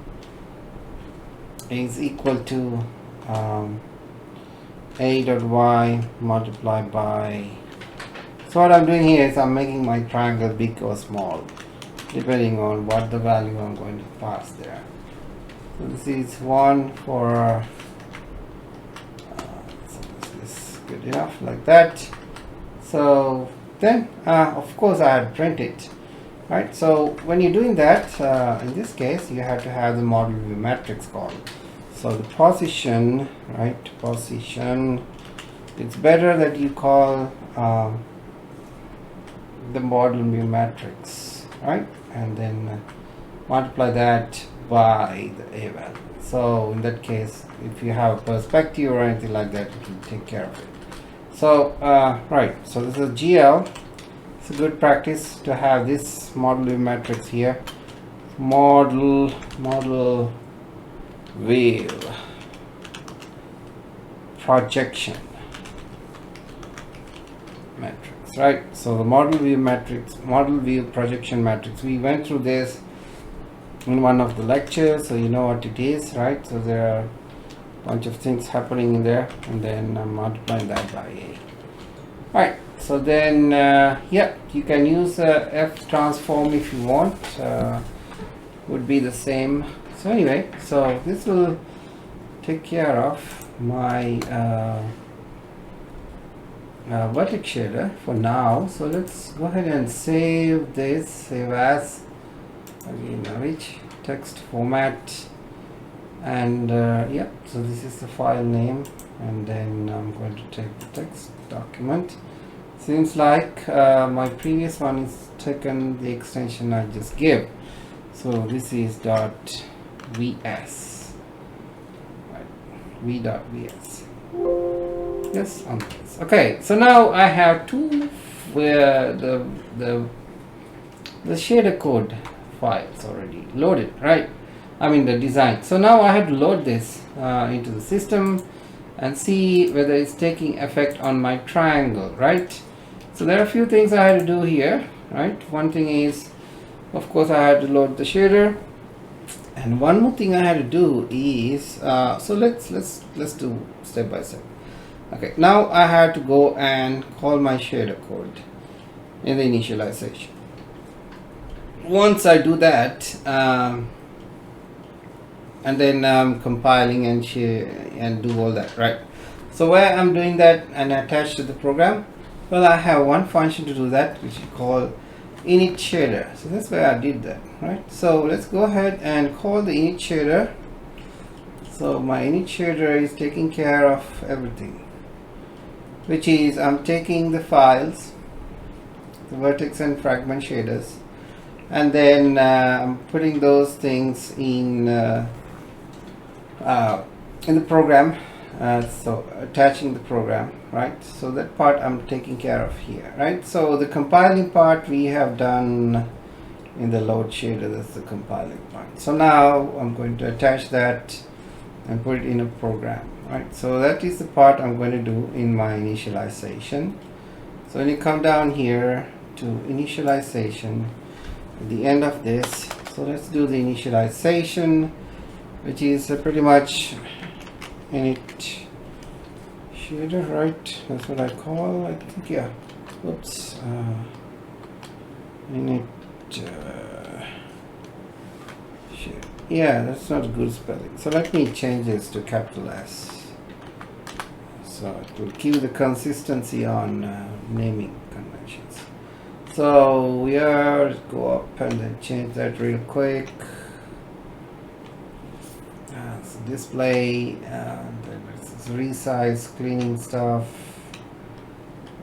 is equal to A dot Y multiplied by, so what I'm doing here is I'm making my triangle big or small depending on what the value I'm going to pass there. So this is 1 for so this is good enough like that. So then of course I have print it, right? So when you're doing that, in this case you have to have the model view matrix called. So the position, right, position, it's better that you call the model view matrix, right? And then multiply that by the A value. So in that case, if you have a perspective or anything like that, it will take care of it. So right, so this is GL. It's a good practice to have this model view matrix here. Model view projection matrix, right? So the model view matrix, model view projection matrix, we went through this in one of the lectures, so you know what it is, right? So there are bunch of things happening in there, and then I'm multiplying that by a. Alright, so then yeah, you can use F transform if you want, would be the same. So anyway, so this will take care of my vertex shader for now. So let's go ahead and save this, save as, again rich text format, and yeah, so this is the file name, and then I'm going to take the text document. Seems like my previous one is taken the extension I just gave, so this is .vs, right, v.vs. Yes, on this. Okay, so now I have two the shader code files already loaded, right? I mean the design. So now I have to load this into the system and see whether it's taking effect on my triangle, right? So there are a few things I had to do here, right? One thing is, of course, I had to load the shader, and one more thing I had to do is so let's do step by step. Okay, now I had to go and call my shader code in the initialization. Once I do that, and then I'm compiling and share and do all that, right? So where I'm doing that and attached to the program, well, I have one function to do that, which is called init shader. So that's where I did that, right? So let's go ahead and call the init shader. So my init shader is taking care of everything, which is I'm taking the files, the vertex and fragment shaders, and then I'm putting those things in the program, so attaching the program, right? So that part I'm taking care of here, right? So the compiling part we have done in the load shader, that's the compiling part. So now I'm going to attach that and put it in a program, right? So that is the part I'm going to do in my initialization. So when you come down here to initialization, at the end of this, so let's do the initialization, which is pretty much init shader, right? That's what I call, I think, yeah. Oops, init shader. Yeah, that's not a good spelling. So let me change this to capital S. So it will keep the consistency on naming conventions. So we are go up and then change that real quick. So display, and then let's resize cleaning stuff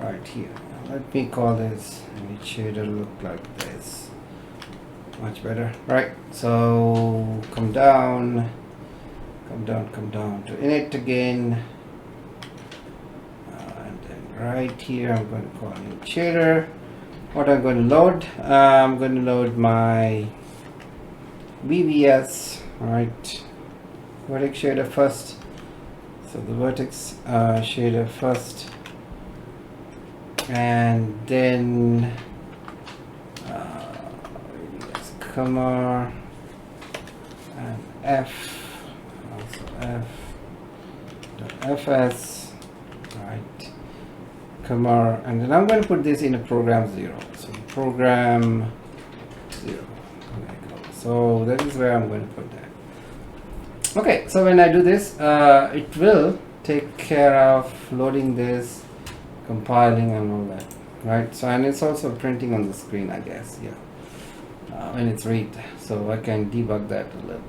right here. Let me call this init shader look like this. Much better, right? So come down to init again, and then right here I'm going to call init shader. What I'm going to load, I'm going to load my VBS, right? Vertex shader first. So the vertex shader first, and then comma and F, also F dot FS, right, comma, and then I'm going to put this in a program 0. So program 0. So that is where I'm going to put that. Okay, so when I do this, it will take care of loading this, compiling and all that, right? So, and it's also printing on the screen, I guess, yeah. When it's read, so I can debug that a little.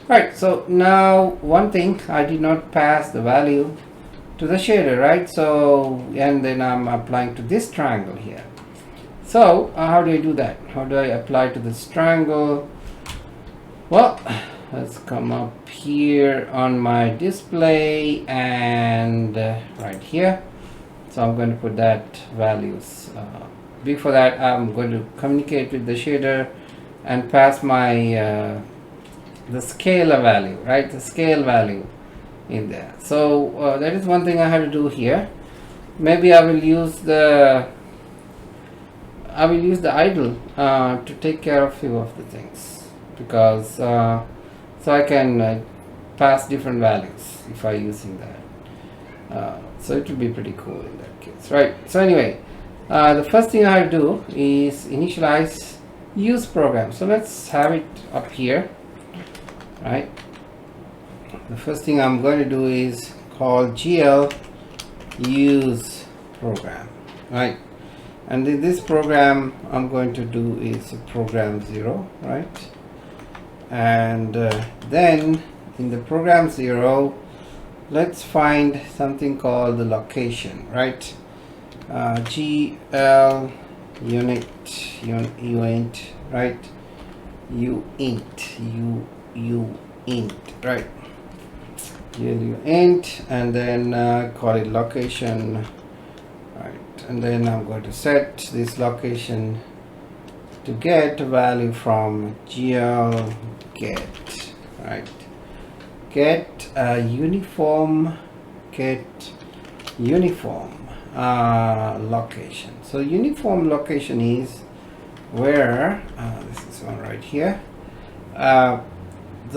Right, so now one thing, I did not pass the value to the shader, right? So, and then I'm applying to this triangle here. So how do I do that? How do I apply to this triangle? Well, let's come up here on my display and right here. So I'm going to put that values. Before that, I'm going to communicate with the shader and pass my the scalar value, right? The scale value in there. So that is one thing I have to do here. Maybe I will use the idle to take care of few of the things, because so I can pass different values if I using that. So it will be pretty cool in that case, right? So anyway, the first thing I do is initialize use program. So let's have it up here, right? The first thing I'm going to do is call GL use program, right? And in this program I'm going to do is program 0, right? And then in the program 0, let's find something called the location, right? GL unit uint, right? uint, right? uint, and then call it location, right? And then I'm going to set this location to get a value from GL get, right? Get uniform location. So uniform location is where this is one right here, the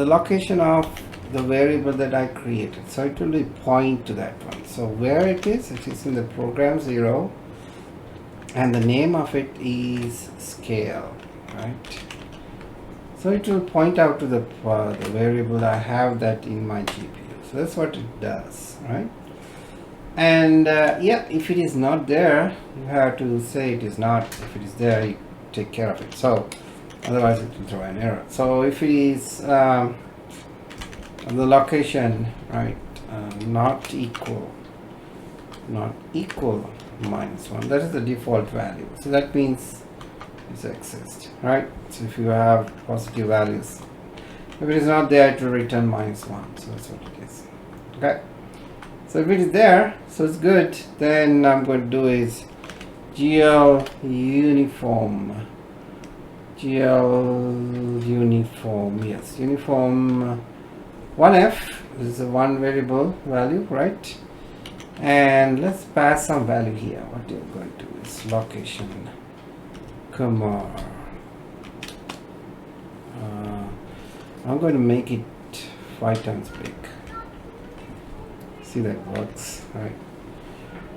location of the variable that I created. So it will be point to that one. So where it is in the program 0, and the name of it is scale, right? So it will point out to the variable I have that in my GPU. So that's what it does, right? And yeah, if it is not there, you have to say it is not. If it is there, you take care of it. So otherwise it will throw an error. So if it is the location, right, not equal -1, that is the default value. So that means it's exists, right? So if you have positive values, if it is not there, it will return -1. So that's what it is. Okay. So if it is there, so it's good. Then I'm going to do is GL uniform, yes, uniform 1f. This is a one variable value, right? And let's pass some value here. What you're going to do is location, comma. I'm going to make it 5 times big. See, that works, right?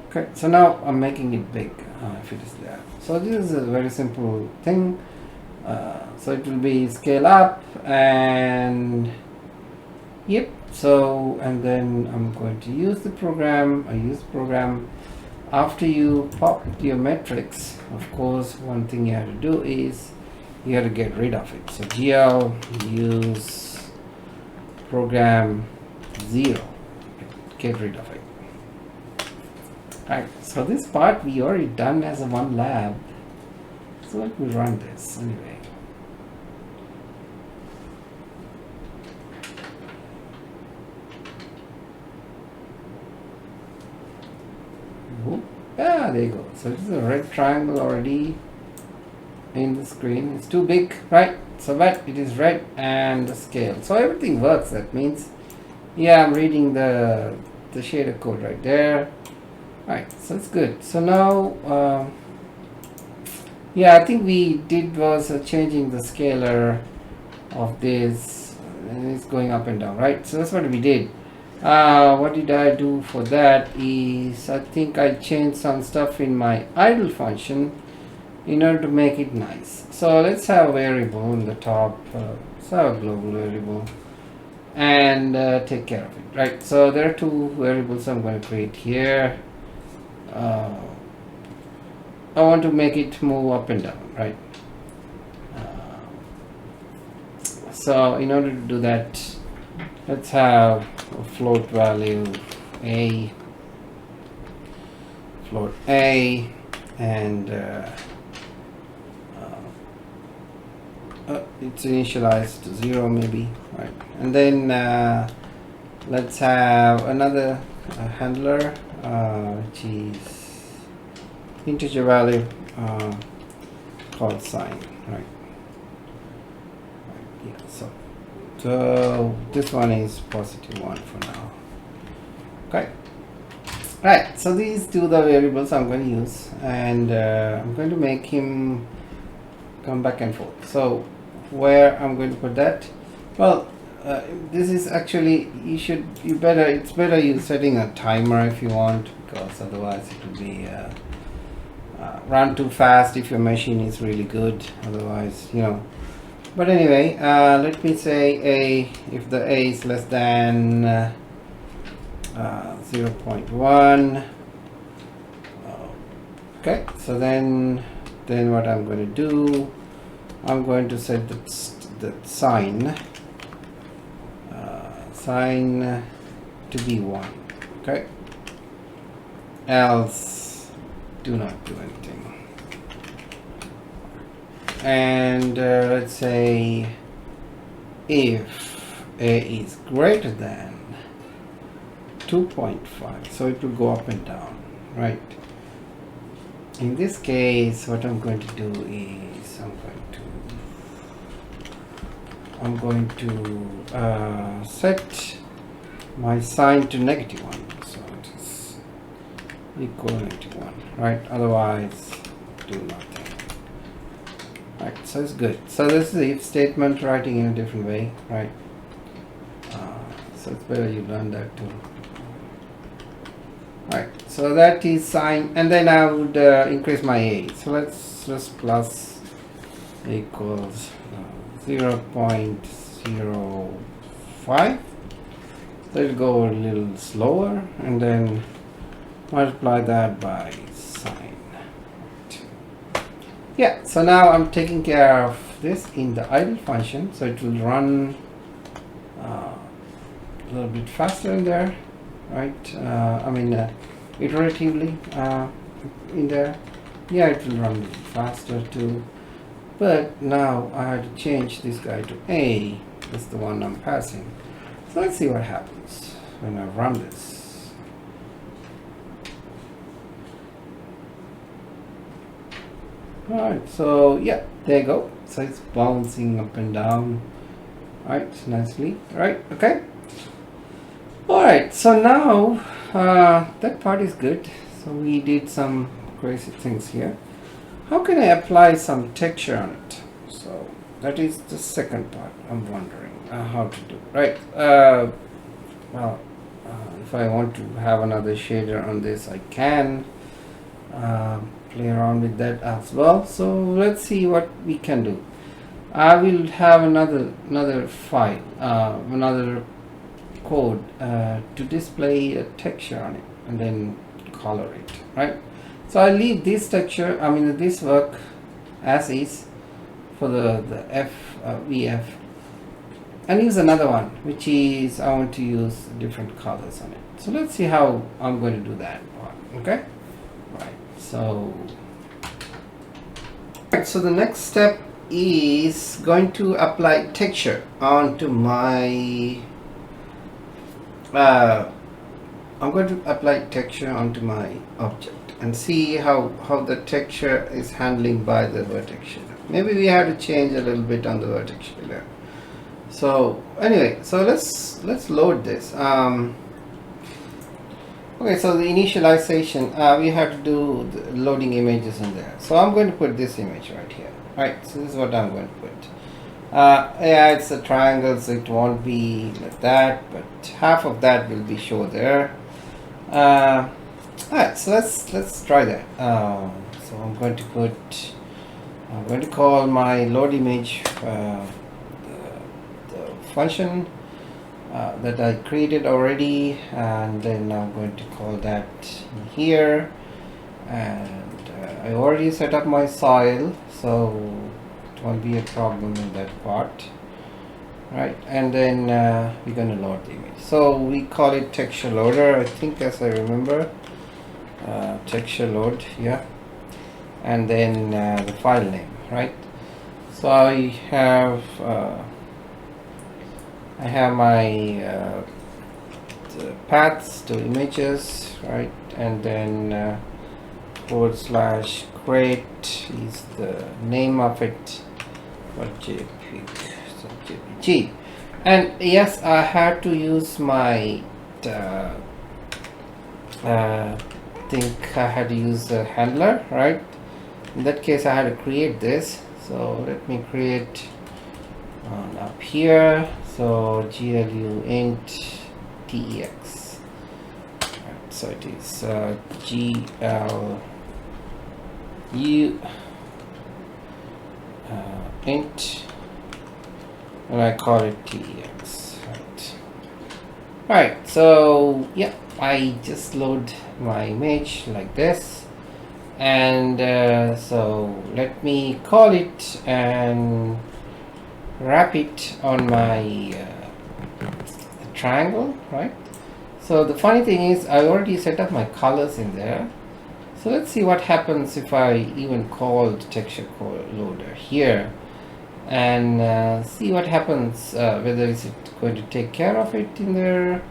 Okay, so now I'm making it big if it is there. So this is a very simple thing. So it will be scale up, and yep. So, and then I'm going to use the program. I use program. After you pop your metrics, of course, one thing you have to do is you have to get rid of it. So GL use program 0. Get rid of it. Right. So this part we already done as a one lab. So let me run this anyway. Yeah, there you go. So this is a red triangle already in the screen. It's too big, right? So but it is red and the scale. So everything works. That means, yeah, I'm reading the shader code right there. Right, so it's good. So now, yeah, I think we did was changing the scalar of this, and it's going up and down, right? So that's what we did. What did I do for that is, I think I changed some stuff in my idle function in order to make it nice. So let's have a variable in the top, let's have a global variable, and take care of it, right? So there are two variables I'm going to create here. I want to make it move up and down, right? So in order to do that, let's have a float value float a, and it's initialized to 0 maybe, right? And then let's have another handler which is integer value called sign, right? Yeah, so this one is +1 for now. Okay, right, so these two the variables I'm going to use, and I'm going to make him come back and forth. So where I'm going to put that, well, this is actually, it's better you setting a timer if you want, because otherwise it will be run too fast if your machine is really good. Otherwise, but anyway, let me say if the a is less than 0.1. Okay, so then what I'm going to do, I'm going to set the sign to be 1. Okay, else do not do anything. And let's say if a is greater than 2.5, so it will go up and down, right? In this case, what I'm going to do is I'm going to set my sign to -1, so it is equal -1, right? Otherwise, do nothing. Right, so it's good. So this is the if statement, writing in a different way, right? So it's better you learn that too. Right, so that is sign, and then I would increase my a. So let's just plus equals 0.05. So it'll go a little slower, and then multiply that by sign. Yeah, so now I'm taking care of this in the idle function, so it will run a little bit faster in there, right? Iteratively in there. Yeah, it will run a little faster too. But now I had to change this guy to a. That's the one I'm passing. So let's see what happens when I run this. Alright, so yeah, there you go. So it's bouncing up and down. Alright, nicely. Right, okay. Alright, so now that part is good. So we did some crazy things here. How can I apply some texture on it? So that is the second part I'm wondering how to do. Right. If I want to have another shader on this, I can play around with that as well. So let's see what we can do. I will have another file, another code to display a texture on it and then color it, right? So I leave this texture, this work as is for the VF, and use another one, which is I want to use different colors on it. So let's see how I'm going to do that part. Okay, right. So the next step is going to apply texture onto my I'm going to apply texture onto my object and see how the texture is handling by the vertex shader. Maybe we have to change a little bit on the vertex shader. So anyway, so let's load this. Okay, so the initialization, we have to do the loading images in there. So I'm going to put this image right here. Right, so this is what I'm going to put. Yeah, it's a triangle, so it won't be like that, but half of that will be shown there. Alright, so let's try that. So I'm going to call my load image the function that I created already, and then I'm going to call that here, and I already set up my soil, so it won't be a problem in that part, right? And then we're going to load the image, so we call it texture loader, I think, as I remember. Texture load, yeah, and then the file name, right? So I have my the paths to images, right? And then /create is the name of it for JPEG, so JPG. And yes, I had to use my think I had to use a handler, right? In that case I had to create this, so let me create up here. So GLU int tex. So it is GLU int, and I call it tex. Right. So yeah, I just load my image like this, and so let me call it and wrap it on my triangle, right? So the funny thing is I already set up my colors in there. So let's see what happens if I even call the texture loader here, and see what happens, whether is it going to take care of it in there,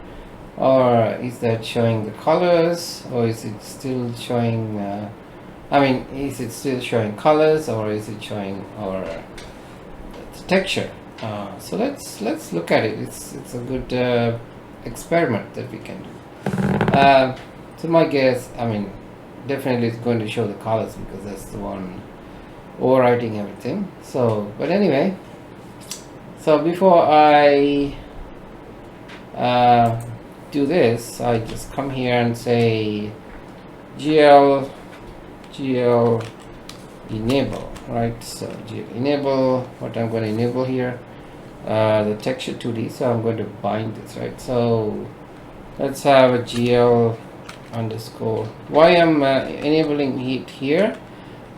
or is that showing the colors, or is it still showing is it still showing colors, or is it showing our texture? So let's look at it. It's a good experiment that we can do. So my guess, definitely it's going to show the colors because that's the one overwriting everything. So, but anyway, so before I do this, I just come here and say GL enable, right? So GL enable, what I'm going to enable here, the texture 2D. So I'm going to bind this, right? So let's have a GL underscore. Why I'm enabling it here?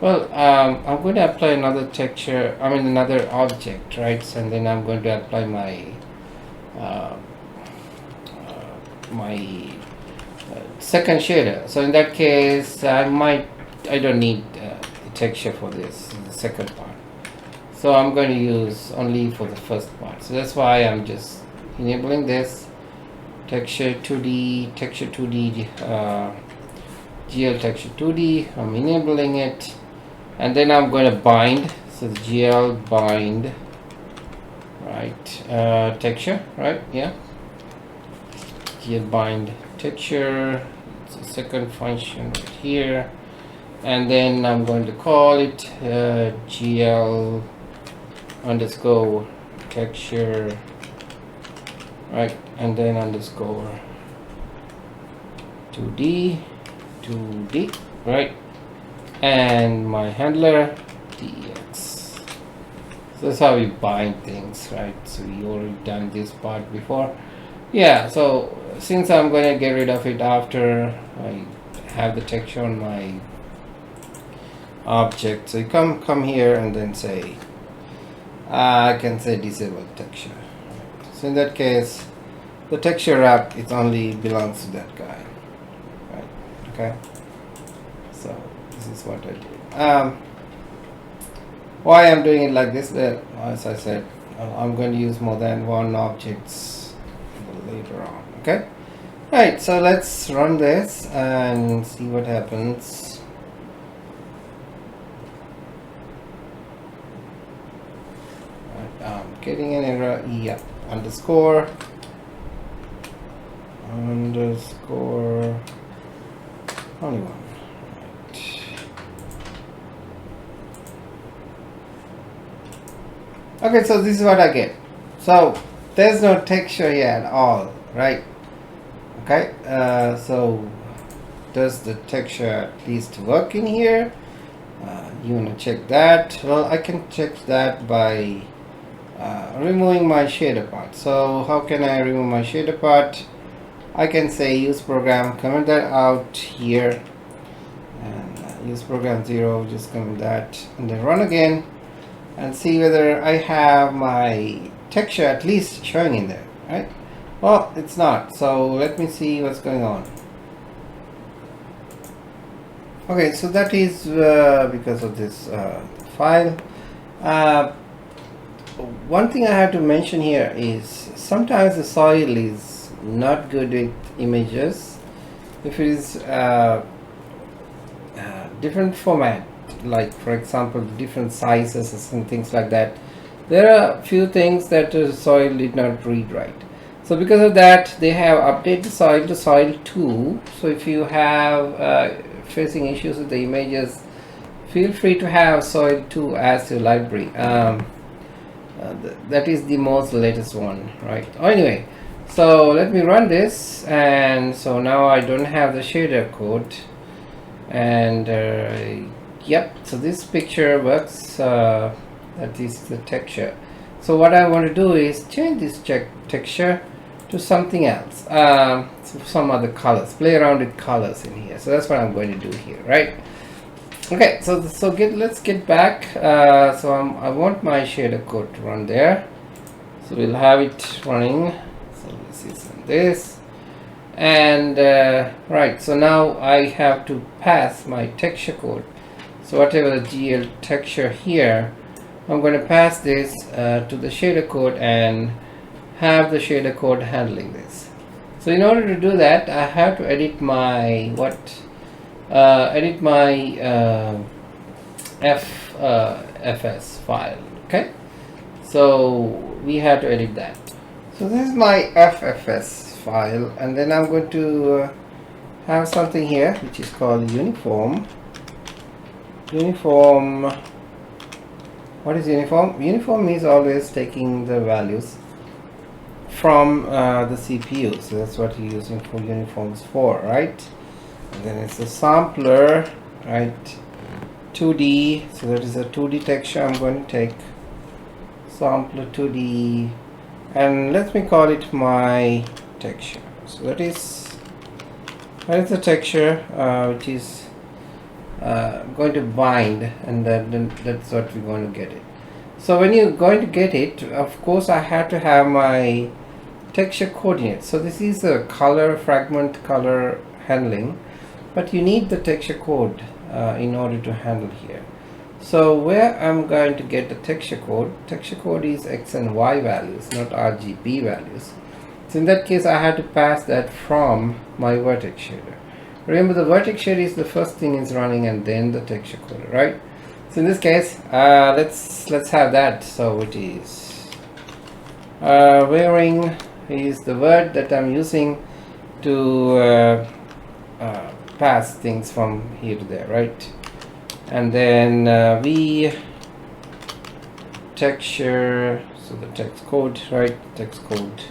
Well, I'm going to apply another texture, another object, right? And then I'm going to apply my second shader. So in that case, I don't need the texture for this, the second part. So I'm going to use only for the first part. So that's why I'm just enabling this texture 2D, GL texture 2D. I'm enabling it, and then I'm going to bind. So the GL bind, right? Texture, right? Yeah. GL bind texture. It's a second function right here, and then I'm going to call it GL underscore texture, right? And then underscore 2D, right? And my handler tex. So that's how we bind things, right? So we already done this part before. Yeah, so since I'm going to get rid of it after I have the texture on my object, so you come here and then say I can say disable texture. Right. So in that case, the texture wrap, it only belongs to that guy, right? Okay, so this is what I did. Why I'm doing it like this? Well, as I said, I'm going to use more than one objects later on. Okay, right. So let's run this and see what happens. Right, I'm getting an error. Yeah, underscore 21. Right. Okay, so this is what I get. So there's no texture here at all, right? Okay, so does the texture at least work in here? You want to check that? Well, I can check that by removing my shader part. So how can I remove my shader part? I can say use program, comment that out here, and use program 0, just comment that, and then run again and see whether I have my texture at least showing in there, right? Well, it's not. So let me see what's going on. Okay, so that is because of this file. One thing I have to mention here is sometimes the soil is not good with images. If it is different format, like for example different sizes and things like that, there are few things that the soil did not read right. So because of that, they have updated the soil to soil 2. So if you have facing issues with the images, feel free to have soil 2 as your library. that is the most latest one, right? Anyway, so let me run this, and so now I don't have the shader code, and yep, so this picture works. That is the texture. So what I want to do is change this texture to something else, some other colors, play around with colors in here. So that's what I'm going to do here, right? Okay, so let's get back. So I want my shader code to run there, so we'll have it running. So this is this, and right, so now I have to pass my texture code. So whatever the GL texture here, I'm going to pass this to the shader code and have the shader code handling this. So in order to do that, I have to edit my FS file. Okay, so we have to edit that. So this is my FFS file, and then I'm going to have something here which is called uniform. What is uniform? Uniform is always taking the values from the CPU, so that's what you're using for uniforms for, right? And then it's a sampler, right? 2D, so that is a 2D texture. I'm going to take sampler 2D, and let me call it my texture. So that is the texture which is going to bind, and that's what we're going to get it. So when you're going to get it, of course I have to have my texture coordinates. So this is a color fragment color handling, but you need the texture code in order to handle here. So where I'm going to get the texture code is X and Y values, not RGB values. So in that case I have to pass that from my vertex shader. Remember, the vertex shader is the first thing is running, and then the texture code, right? So in this case, let's have that. So it is wearing is the word that I'm using to pass things from here to there, right? And then we texture, so the text code, right? Text code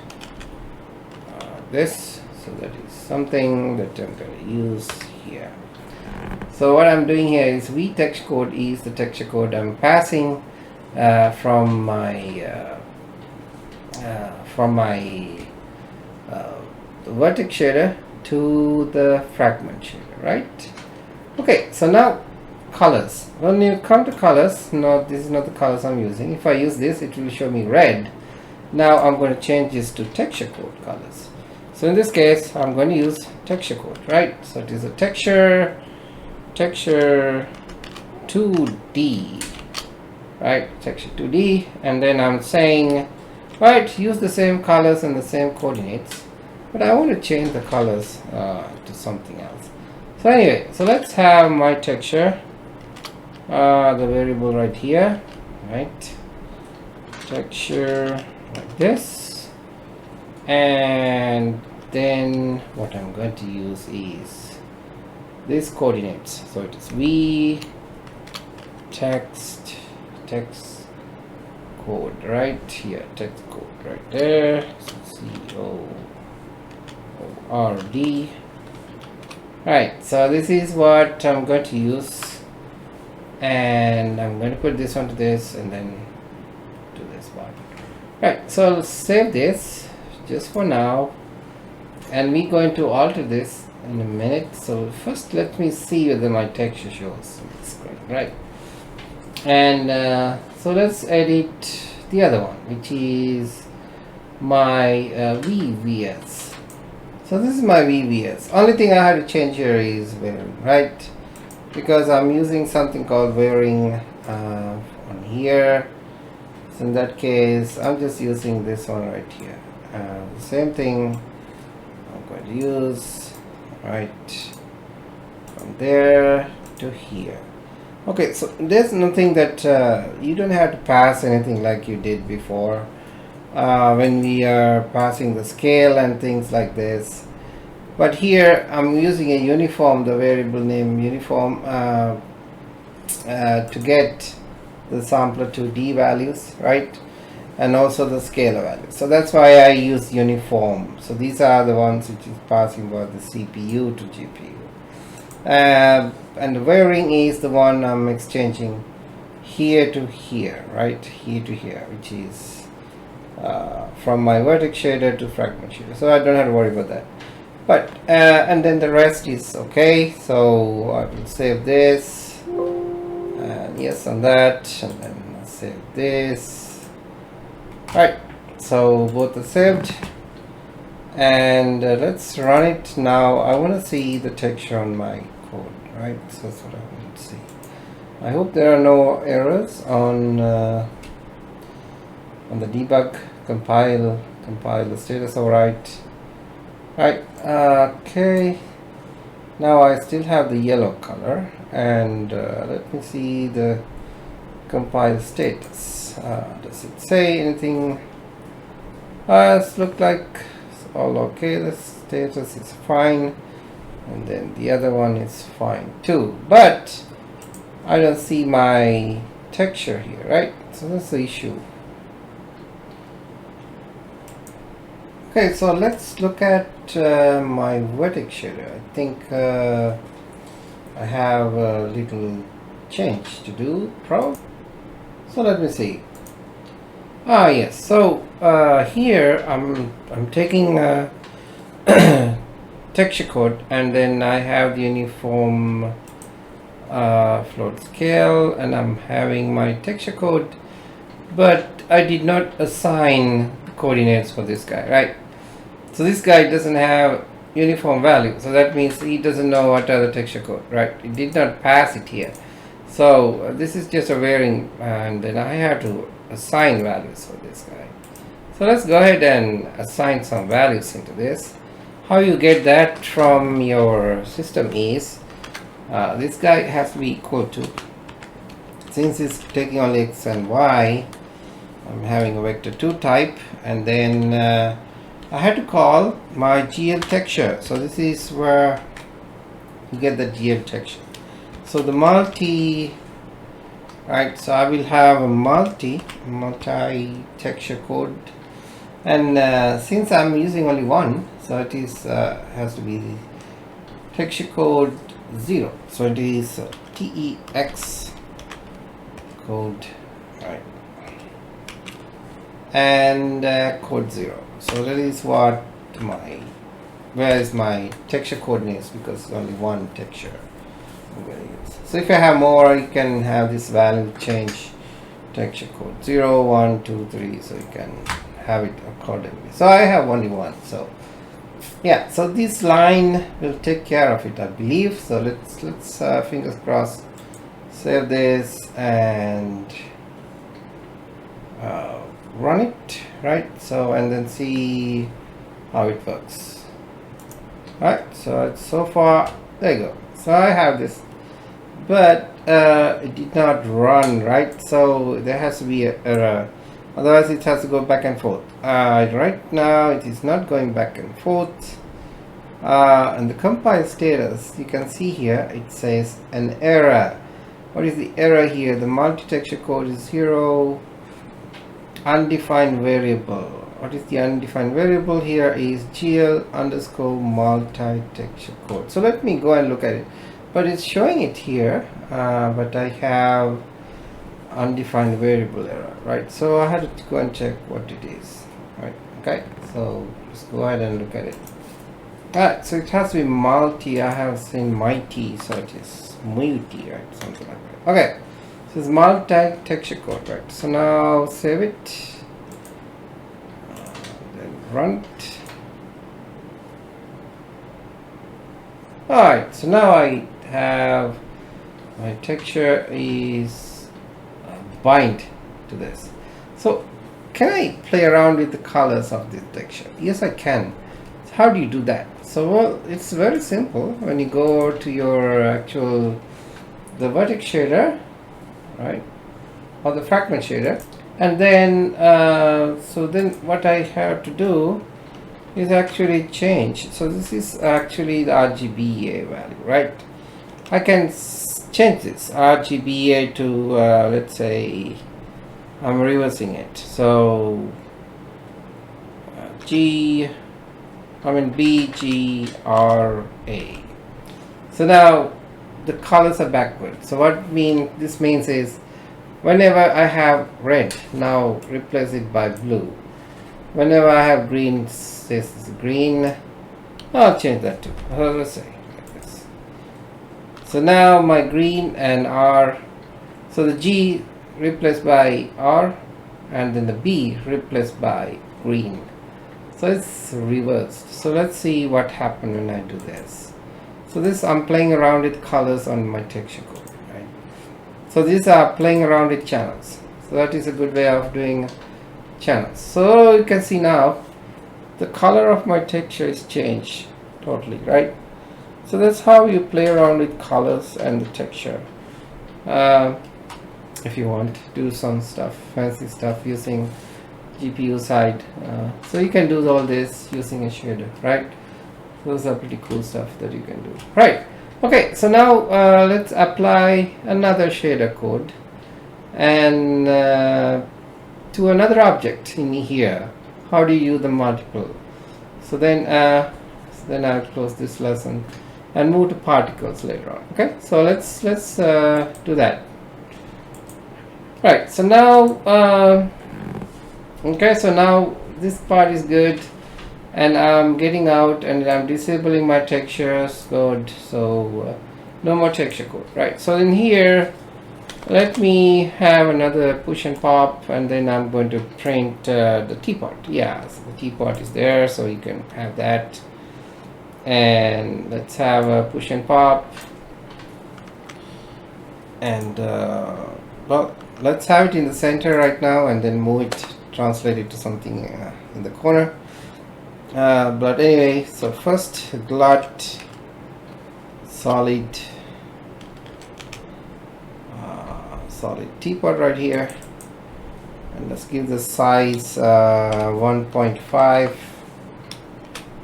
this, so that is something that I'm going to use here. So what I'm doing here is v text code is the texture code I'm passing from my the vertex shader to the fragment shader, right? Okay, so now colors. When you come to colors, no, this is not the colors I'm using. If I use this, it will show me red. Now I'm going to change this to texture code colors. So in this case, I'm going to use texture code, right? So it is a texture 2D, right? Texture 2D, and then I'm saying, right, use the same colors and the same coordinates, but I want to change the colors to something else. So anyway, so let's have my texture, the variable right here, right? Texture like this, and then what I'm going to use is these coordinates. So it is v text code right here, text code right there, COORD, right? So this is what I'm going to use, and I'm going to put this onto this and then do this one, right? So I'll save this just for now, and we're going to alter this in a minute. So first let me see whether my texture shows on the screen, right? And so let's edit the other one, which is my VVS. So this is my VVS. Only thing I have to change here is wearing, right? Because I'm using something called wearing on here. So in that case, I'm just using this one right here. The same thing I'm going to use, right, from there to here. Okay, so there's nothing that you don't have to pass anything like you did before when we are passing the scale and things like this. But here I'm using a uniform, the variable name uniform, to get the sampler 2D values, right? and also the scalar value. So that's why I use uniform. So these are the ones which is passing by the CPU to GPU. And the varying is the one I'm exchanging here to here, right? Here to here, which is from my vertex shader to fragment shader. So I don't have to worry about that. But and then the rest is okay. So I will save this, and yes on that, and then I'll save this. Right. So both are saved, and let's run it now. I want to see the texture on my code, right? So that's what I want to see. I hope there are no errors on the debug compile the status all right. Right, okay, now I still have the yellow color, and let me see the compile status. Does it say anything? It looks like it's all okay. The status is fine, and then the other one is fine too, but I don't see my texture here, right? So that's the issue. Okay, so let's look at my vertex shader. I think I have a little change to do, probably. So let me see. Yes. So here I'm taking texture code, and then I have the uniform float scale, and I'm having my texture code, but I did not assign the coordinates for this guy, right? So this guy doesn't have uniform value, so that means he doesn't know what are the texture code, right? It did not pass it here. So this is just a varying, and then I have to assign values for this guy. So let's go ahead and assign some values into this. How you get that from your system is this guy has to be equal to, since it's taking only x and y, I'm having a vector2 type, and then I had to call my GL texture. So this is where you get the GL texture. So the multi, right? So I will have a multi texture code, and since I'm using only one, so it is has to be the texture code 0. So it is TEX code, right? And code 0. So that is what where is my texture coordinates, because it's only one texture I'm going to use. So if I have more, you can have this value change texture code 0, 1, 2, 3, so you can have it accordingly. So I have only one, so yeah, so this line will take care of it, I believe. So let's fingers crossed, save this and run it, right? So and then see how it works. Right, so it's so far, there you go. So I have this, but it did not run, right? So there has to be an error, otherwise it has to go back and forth. Right now it is not going back and forth, and the compile status, you can see here it says an error. What is the error here? The multi-texture code is 0, undefined variable. What is the undefined variable here? Is GL underscore multi-texture code. So let me go and look at it, but it's showing it here, but I have undefined variable error, right? So I had to go and check what it is, right? Okay, so let's go ahead and look at it. Alright, so it has to be multi. I have seen mighty, so it is multi, right? Something like that. Okay, so it's multi-texture code, right? So now save it, then run it. Alright, so now I have my texture is bind to this. So can I play around with the colors of this texture? Yes, I can. So how do you do that? So well, it's very simple. When you go to your actual the vertex shader, right, or the fragment shader, and then so then what I have to do is actually change. So this is actually the RGBA value, right? I can change this RGBA to let's say I'm reversing it. So B, G, R, A. So now the colors are backward. So what this means is whenever I have red, now replace it by blue. Whenever I have green, this is green. I'll change that to, let's say like this. So now my green and R, so the G replaced by R, and then the B replaced by green. So it's reversed. So let's see what happened when I do this. So this, I'm playing around with colors on my texture code, right? So these are playing around with channels. So that is a good way of doing channels. So you can see now the color of my texture is changed totally, right? So that's how you play around with colors and the texture. If you want to do some stuff, fancy stuff using GPU side, so you can do all this using a shader, right? Those are pretty cool stuff that you can do, right? Okay, so now let's apply another shader code and to another object in here. How do you use the multiple? So then I'll close this lesson and move to particles later on. Okay, so let's do that. Right, so now okay, so now this part is good, and I'm getting out and I'm disabling my textures code, so no more texture code, right? So in here, let me have another push and pop, and then I'm going to print the teapot. Yeah, so the teapot is there, so you can have that. And let's have a push and pop, and well, let's have it in the center right now, and then move it, translate it to something in the corner. But anyway, so first glut solid teapot right here, and let's give the size 1.5.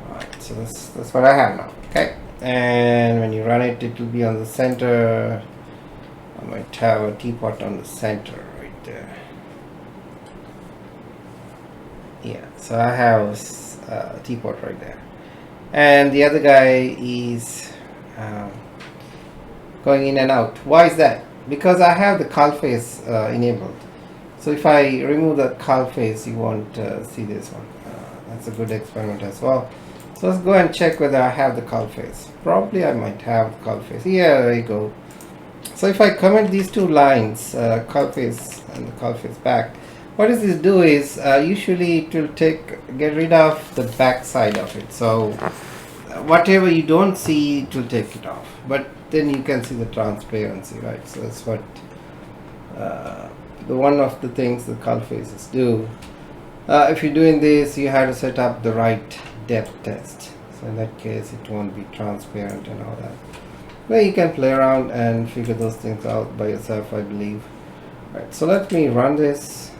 Alright, so that's what I have now. Okay, and when you run it, it will be on the center. I might have a teapot on the center right there. Yeah, so I have a teapot right there, and the other guy is going in and out. Why is that? Because I have the cull face enabled. So if I remove the cull face, you won't see this one. That's a good experiment as well. So let's go and check whether I have the cull face. Probably I might have cull face. Yeah, there you go. So if I comment these two lines, cull face and the cull face back, what does this do is usually it will get rid of the back side of it. So whatever you don't see, it will take it off. But then you can see the transparency, right? So that's what the one of the things the cull faces do. If you're doing this, you have to set up the right depth test. So in that case, it won't be transparent and all that. Well, you can play around and figure those things out by yourself, I believe. Right, so let me run this.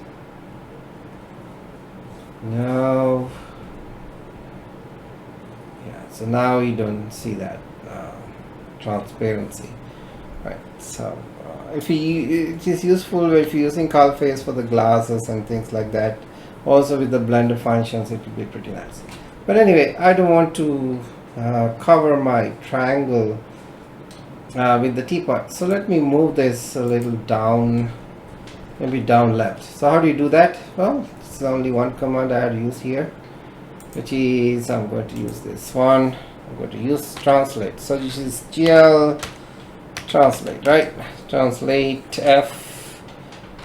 Now, yeah, so now you don't see that transparency, right? So it is useful if you're using cull face for the glasses and things like that. Also with the blender functions, it will be pretty nice. But anyway, I don't want to cover my triangle with the teapot, so let me move this a little down, maybe down left. So how do you do that? Well, it's only one command I had to use here, which is, I'm going to use this one. I'm going to use translate. So this is GL translate, right? Translate F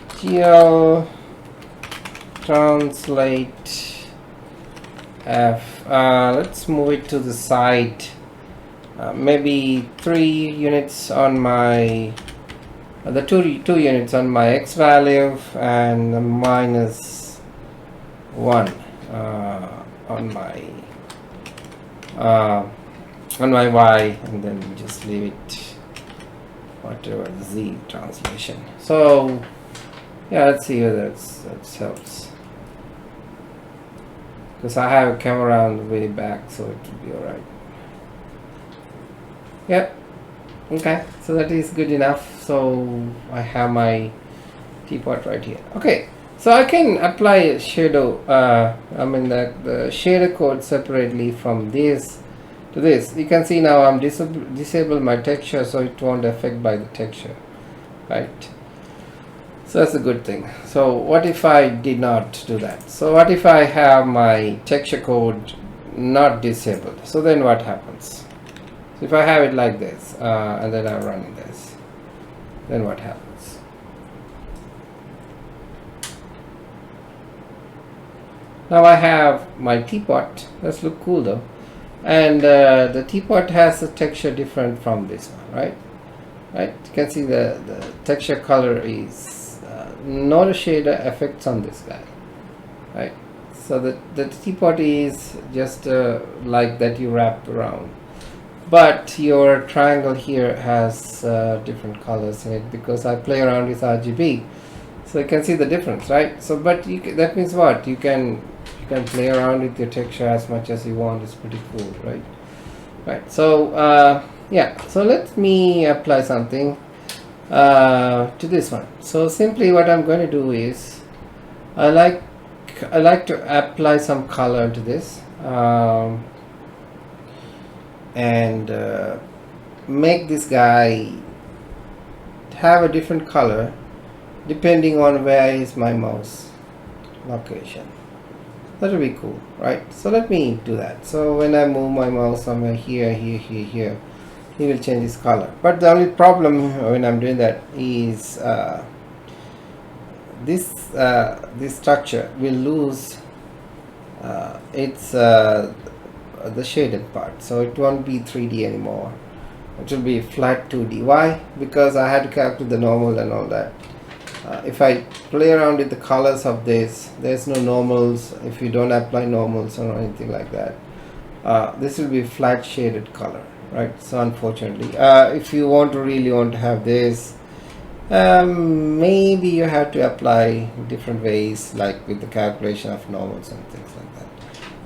GL translate F. Let's move it to the side. Maybe 3 units on my the two units on my X value, and -1 on my Y, and then just leave it whatever the Z translation. So yeah, let's see whether that helps, because I have a camera on the way back, so it will be alright. Yep. Okay, so that is good enough. So I have my teapot right here. Okay, So I can apply shadow, I mean the shader code separately from this to this. You can see now I'm disable my texture, so it won't affect by the texture, right? So that's a good thing. So what if I did not do that? So what if I have my texture code not disabled? So then what happens? So if I have it like this, and then I'm running this, then what happens? Now I have my teapot. Let's look cool though. And the teapot has a texture different from this one, right? Right? You can see the texture color is not a shader effects on this guy, right? So the teapot is just like that you wrap around, but your triangle here has different colors in it because I play around with RGB, so you can see the difference, right? So but that means what you can play around with your texture as much as you want. It's pretty cool, right? Right. So yeah, so let me apply something to this one. So simply what I'm going to do is I like to apply some color to this, and make this guy have a different color depending on where is my mouse location. That will be cool, right? So let me do that. So when I move my mouse somewhere here, here, he will change his color. But the only problem when I'm doing that is this structure will lose its the shaded part, so it won't be 3D anymore. It will be flat 2D. Why? Because I had to calculate the normal and all that. If I play around with the colors of this, there's no normals. If you don't apply normals or anything like that, this will be flat shaded color, right? So unfortunately, if you really want to have this, maybe you have to apply different ways, like with the calculation of normals and things like that.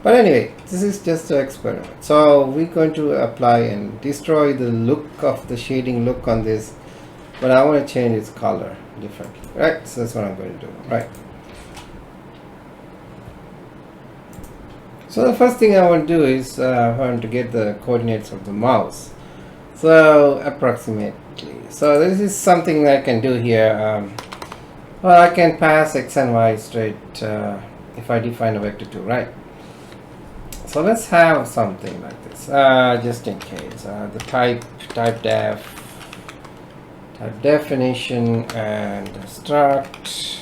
But anyway, this is just an experiment. So we're going to apply and destroy the look of the shading look on this, but I want to change its color differently, right? So that's what I'm going to do, right? So the first thing I want to do is I want to get the coordinates of the mouse. So approximately. So this is something I can do here. Well, I can pass x and y straight if I define a vector 2, right? So let's have something like this, just in case. The type definition and struct,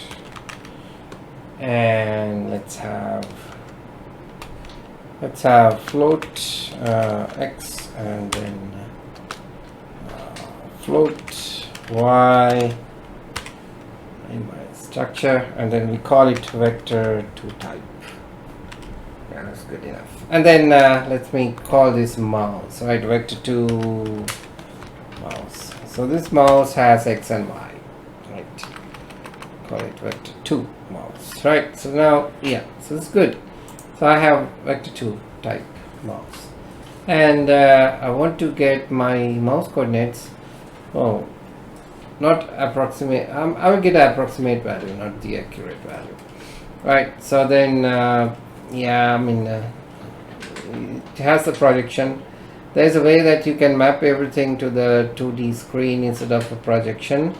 and let's have float x and then float y in my structure, and then we call it vector 2 type. Yeah, that's good enough. And then let me call this mouse, right? Vector 2 mouse. So this mouse has x and y, right? Call it vector 2 mouse, right? So now, yeah, so it's good. So I have vector 2 type mouse, and I want to get my mouse coordinates. Oh, not approximate. I will get an approximate value, not the accurate value, right? So then, yeah, I mean, it has the projection. There's a way that you can map everything to the 2D screen instead of a projection.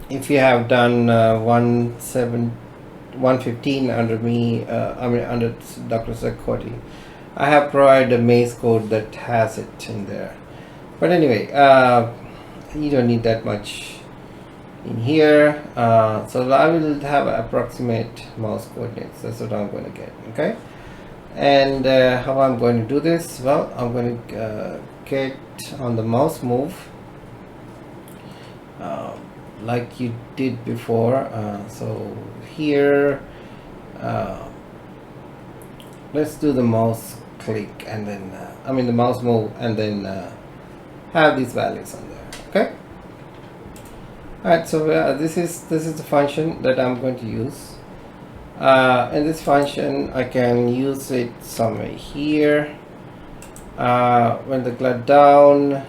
If you have done 115 under me, I mean under Dr. Sarkozy, I have provided a maze code that has it in there. But anyway, you don't need that much in here. So I will have approximate mouse coordinates. That's what I'm going to get. Okay. And how I'm going to do this? Well, I'm going to get on the mouse move like you did before. So here, let's do the mouse click and then I mean the mouse move, and then have these values on there. Okay. Alright, so this is the function that I'm going to use. In this function, I can use it somewhere here. When the glide down,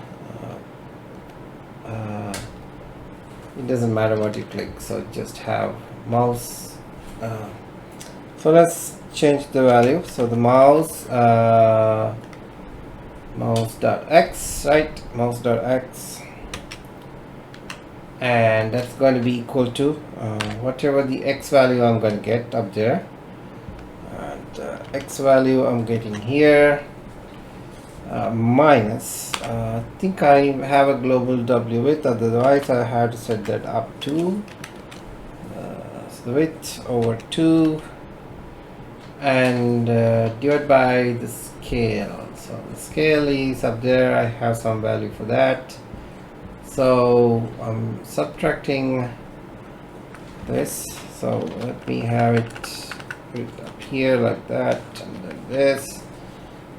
it doesn't matter what you click, so just have mouse. So let's change the value. So the mouse mouse.x, right? Mouse.x, and that's going to be equal to whatever the x value I'm going to get up there, and x value I'm getting here minus I think I have a global w width, otherwise I have to set that up to so the width over 2 and divide by the scale. So the scale is up there, I have some value for that, so I'm subtracting this. So let me have it put it up here like that, and then this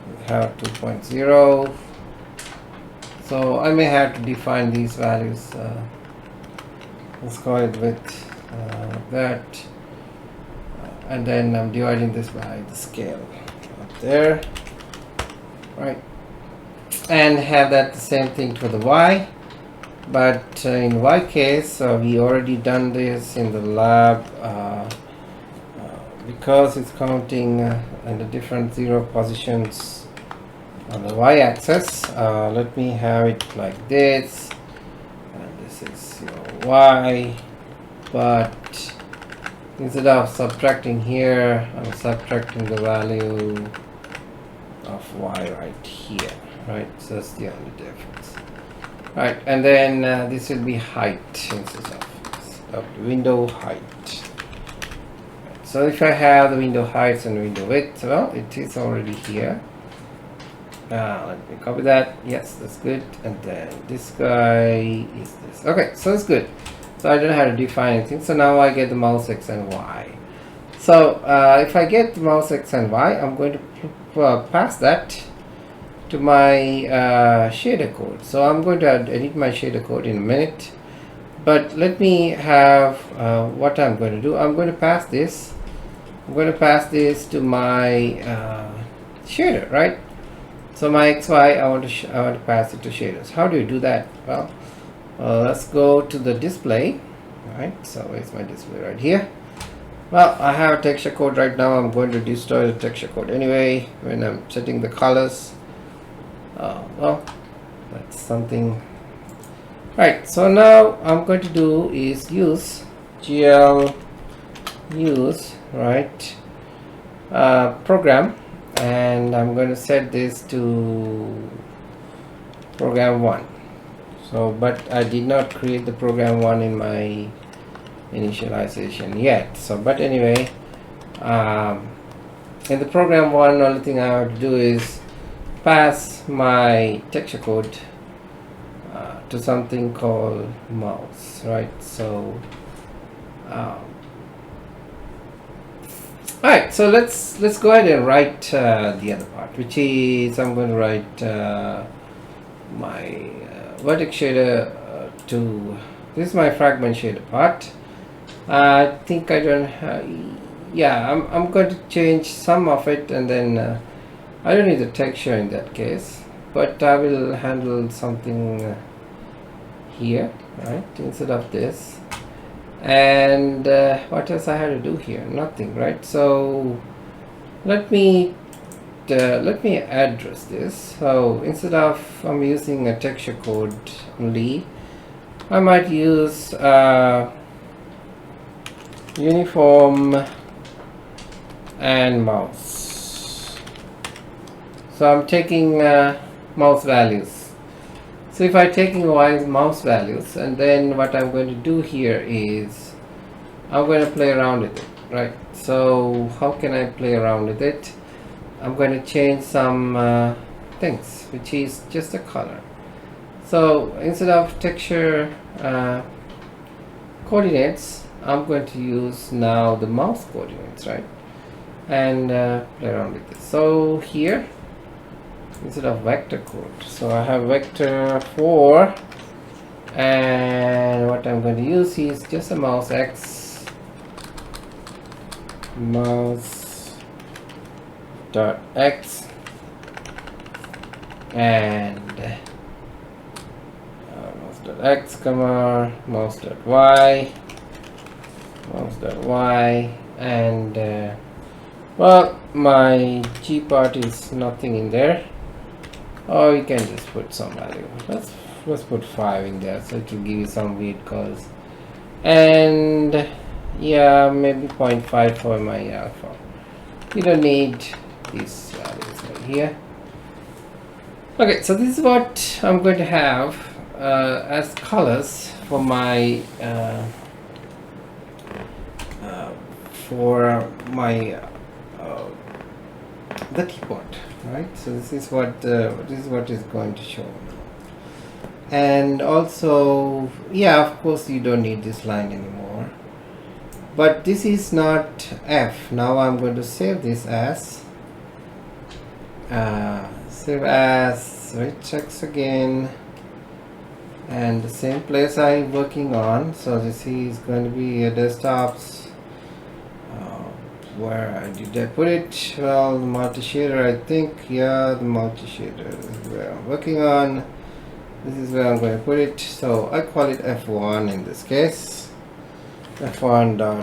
we have 2.0. so I may have to define these values. Let's call it width that, and then I'm dividing this by the scale up there, right, and have that the same thing for the y. But in y case, we already done this in the lab because it's counting in the different 0 positions on the y-axis. Let me have it like this, and this is your y, but instead of subtracting here, I'm subtracting the value of y right here, right? So that's the only difference. Right, and then this will be height instead of the window height. Right, so if I have the window heights and window width, well, it is already here. Let me copy that. Yes, that's good. And then this guy is this. Okay, so it's good. So I don't have to define anything. So now I get the mouse x and y. So if I get the mouse x and y, I'm going to pass that to my shader code. So I'm going to edit my shader code in a minute, but let me have what I'm going to do. I'm going to pass this. I'm going to pass this to my shader, right? So my xy, I want to pass it to shaders. How do you do that? Well, let's go to the display, right? So where's my display? Right here. Well, I have a texture code right now. I'm going to destroy the texture code anyway when I'm setting the colors. Well, that's something. Right, so now I'm going to do is use gl use, right, program, and I'm going to set this to program 1. So but I did not create the program 1 in my initialization yet. So but anyway, in the program 1, only thing I have to do is pass my texture code to something called mouse, right? So alright, so let's go ahead and write the other part, which is I'm going to write my vertex shader to this is my fragment shader part. I think I don't yeah, I'm going to change some of it, and then I don't need the texture in that case, but I will handle something here, right, instead of this. And what else I had to do here? Nothing, right? So let me address this. So instead of I'm using a texture code only, I might use uniform and mouse. So I'm taking mouse values. So if I'm taking mouse values, and then what I'm going to do here is I'm going to play around with it, right? So how can I play around with it? I'm going to change some things, which is just a color. So instead of texture coordinates, I'm going to use now the mouse coordinates, right? And play around with this. So here, instead of vector code, so I have vector 4, and what I'm going to use is just a mouse x, mouse dot x, and mouse mouse.x, comma mouse.y, mouse.y, and well, my G part is nothing in there, or we can just put some value. Let's put 5 in there, so it will give you some weird colors. And yeah, maybe 0.5 for my alpha. You don't need these values right here. Okay, so this is what I'm going to have as colors for my the teapot, right? So this is what is going to show. And also, yeah, of course you don't need this line anymore, but this is not F. Now I'm going to save this as regex again, and the same place I'm working on. So this is going to be a desktops. Where did I put it? Well, the multi-shader, I think. Yeah, the multi-shader is where I'm working on. This is where I'm going to put it. So I call it F1 in this case. F1.fs.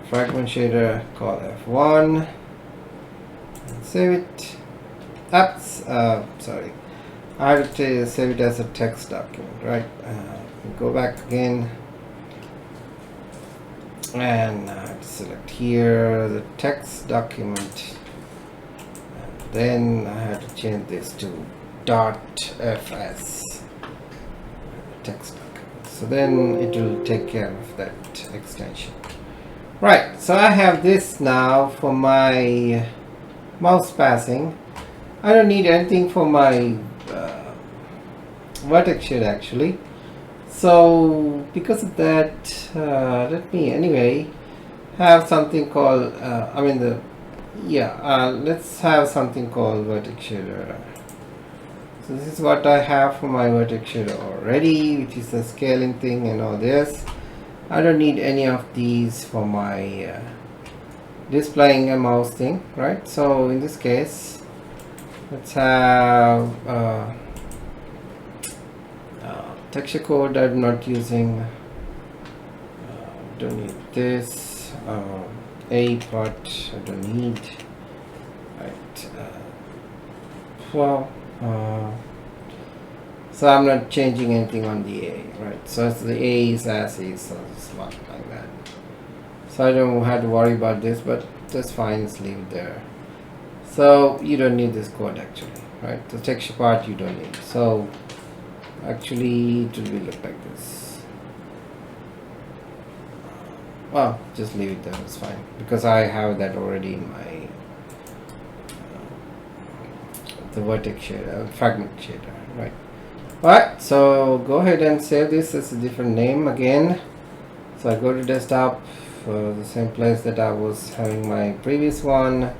Fragment shader, call F1. And save it. Sorry. I have to save it as a text document, right? Go back again. And I have to select here the text document, and then I have to change this to .fs, text document. So then it will take care of that extension. Right, so I have this now for my mouse passing. I don't need anything for my vertex shader actually. So because of that, let me anyway have something called let's have something called vertex shader. So this is what I have for my vertex shader already, which is the scaling thing and all this. I don't need any of these for my displaying a mouse thing, right? So in this case, let's have texture code. I'm not using. Don't need this. A part I don't need. Right. So I'm not changing anything on the A, right? So the A is as is, so it's not like that. So I don't have to worry about this, but that's fine. Let's leave it there. So you don't need this code actually, right? The texture part you don't need. So actually it will look like this. Well, just leave it there, it's fine, because I have that already in my the vertex shader, fragment shader, right? Alright, so go ahead and save this as a different name again. So I go to desktop, the same place that I was having my previous one,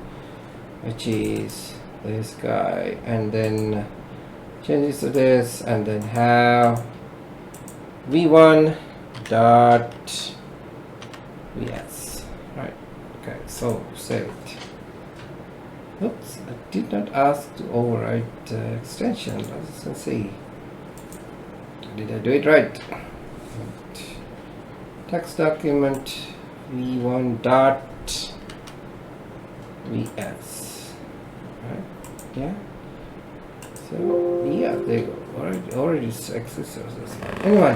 which is this guy, and then changes to this, and then have v1.vs, right? Okay, so save it. Oops, I did not ask to overwrite extension. Let's see, did I do it right? Text document v1.vs, right? Yeah. So yeah, there you go. Already exists. Anyway,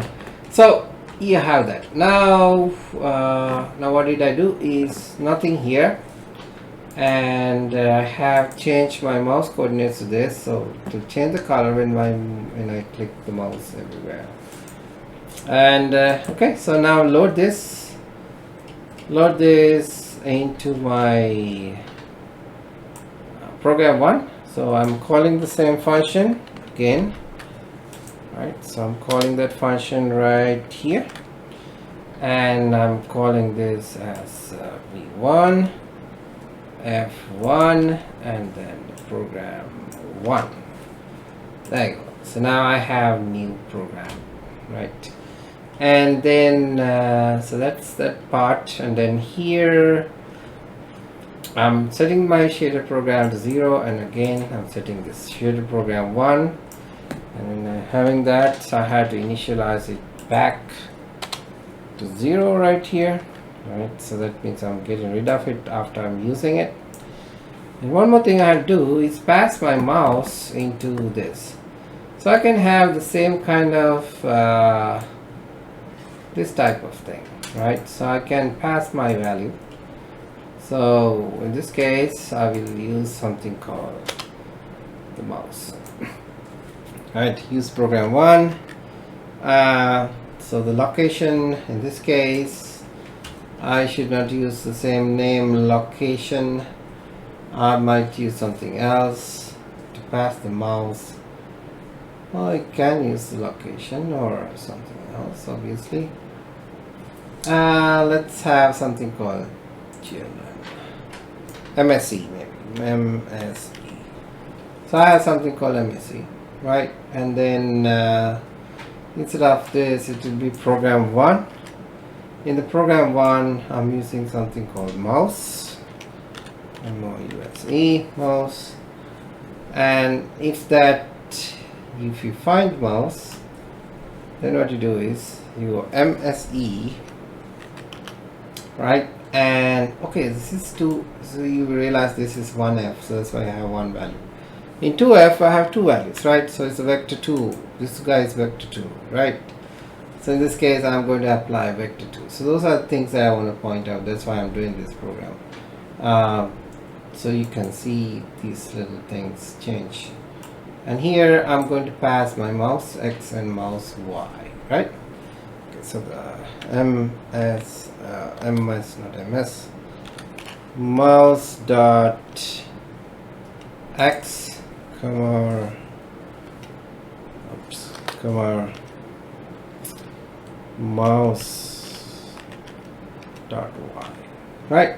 so you have that. Now, now what did I do is nothing here, and I have changed my mouse coordinates to this. So to change the color when I click the mouse everywhere. And okay, so now load this into my program 1. So I'm calling the same function again, right? So I'm calling that function right here, and I'm calling this as v1 f1 and then program 1. There you go. So now I have new program, right? And then so that's that part, and then here I'm setting my shader program to 0, and again I'm setting this shader program 1. and having that, so I had to initialize it back to 0 right here. Right, so that means I'm getting rid of it after I'm using it. And one more thing I'll do is pass my mouse into this, so I can have the same kind of this type of thing, right? So I can pass my value. So in this case, I will use something called the mouse. Right, use program 1. So the location, in this case, I should not use the same name location. I might use something else to pass the mouse. Well, I can use the location or something else, obviously. Let's have something called MSE, maybe MSE. So I have something called MSE, right? And then instead of this, it will be program 1. In the program 1, I'm using something called mouse. MOUSE, mouse. And if you find mouse, then what you do is you go MSE, right? And okay, this is 2, so you realize this is 1F, so that's why I have 1 value. In 2F, I have 2 values, right? So it's a vector 2. This guy is vector 2, right? So in this case, I'm going to apply vector 2. So those are things that I want to point out. That's why I'm doing this program. So you can see these little things change. And here I'm going to pass my mouse X and mouse Y, right? Okay, so the mouse dot X, mouse dot Y, right?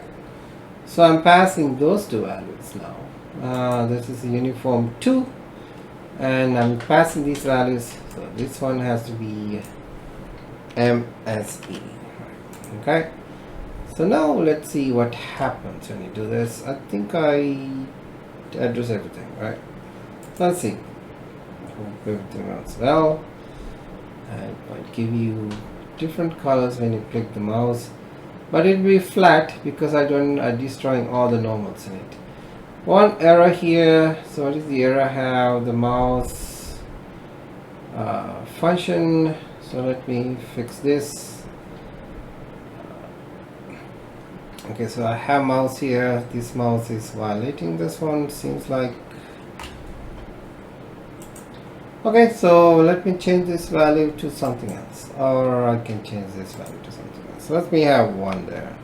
So I'm passing those 2 values now. This is uniform 2, and I'm passing these values. So this one has to be MSE. Okay. So now let's see what happens when you do this. I think I address everything, right? Let's see. Hope everything runs well. And I'll give you different colors when you click the mouse. But it will be flat because I'm destroying all the normals in it. One error here. So what is the error? I have the mouse function. So let me fix this. Okay, so I have mouse here. This mouse is violating this one, seems like. Okay, so let me change this value to something else, or I can change this value to something else. So let me have 1 there,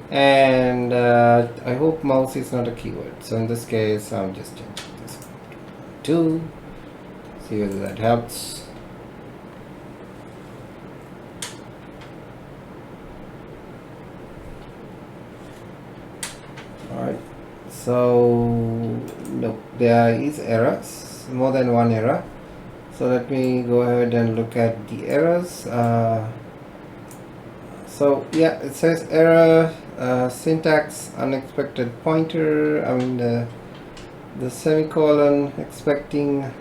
and I hope mouse is not a keyword. So in this case, I'm just changing this one to 2. See whether that helps. All right. So no, there is errors, more than 1 error. So let me go ahead and look at the errors. So yeah, it says error, syntax, unexpected pointer. I mean the semicolon, expecting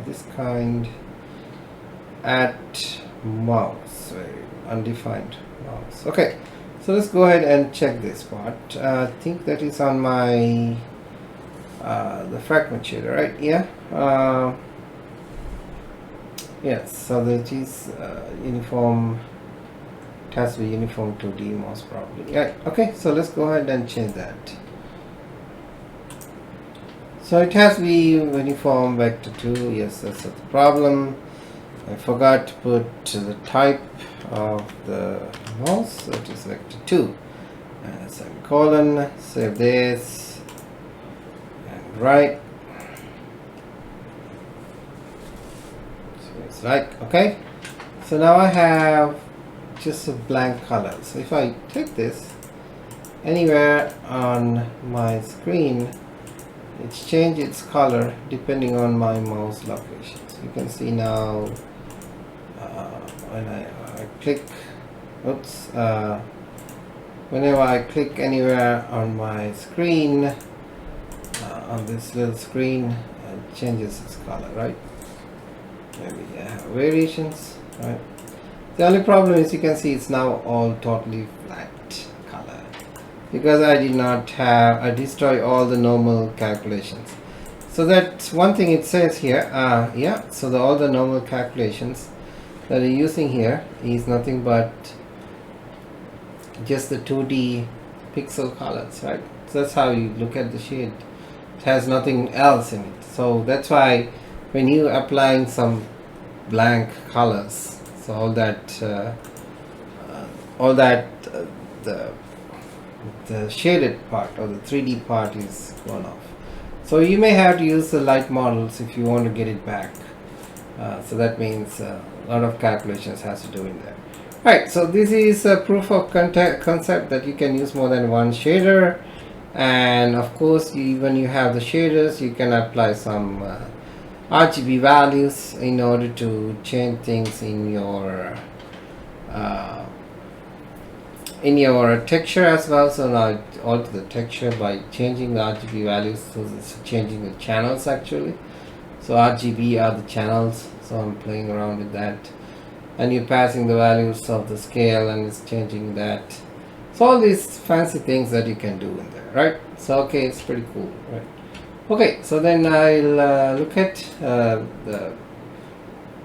this kind at mouse, undefined mouse. Okay, so let's go ahead and check this part. I think that is on my the fragment shader, right? Yeah. Yes, so that is uniform. It has to be uniform to D most probably. Yeah. Okay, so let's go ahead and change that. So it has to be uniform vector 2. Yes, that's the problem. I forgot to put the type of the mouse. That is vector 2. Semicolon. Save this and write. Like, okay, so now I have just a blank color. So if I click this anywhere on my screen, it's changed its color depending on my mouse location. So you can see now when I click, oops, whenever I click anywhere on my screen, on this little screen, it changes its color, right? maybe variations, right? The only problem is you can see it's now all totally flat color because I did not have, I destroy all the normal calculations. So that's one thing it says here. Yeah, so all the normal calculations that you're using here is nothing but just the 2D pixel colors, right? So that's how you look at the shade. It has nothing else in it. So that's why when you applying some blank colors, so all that the shaded part or the 3D part is gone off. So you may have to use the light models if you want to get it back. So that means a lot of calculations has to do in there. Right, so this is a proof of concept that you can use more than one shader, and of course when you have the shaders you can apply some RGB values in order to change things in your texture as well. So now alter the texture by changing the RGB values, so it's changing the channels actually. So RGB are the channels, so I'm playing around with that, and you're passing the values of the scale and it's changing that. So all these fancy things that you can do in there, right? So okay, it's pretty cool, right? Okay, so then I'll look at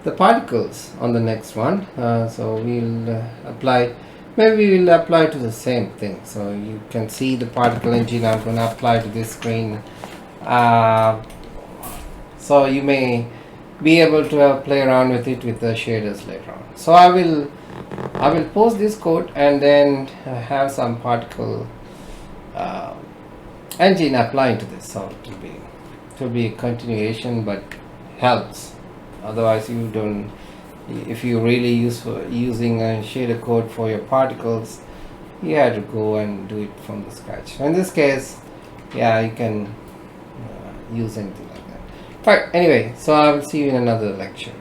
the particles on the next one. So we'll apply, maybe we'll apply to the same thing. So you can see the particle engine I'm going to apply to this screen. So you may be able to play around with it with the shaders later on. So I will post this code and then have some particle engine applying to this. So it will be a continuation, but helps. Otherwise you don't, if you really using a shader code for your particles, you have to go and do it from the scratch. In this case, yeah, you can use anything like that. Right, anyway, so I will see you in another lecture.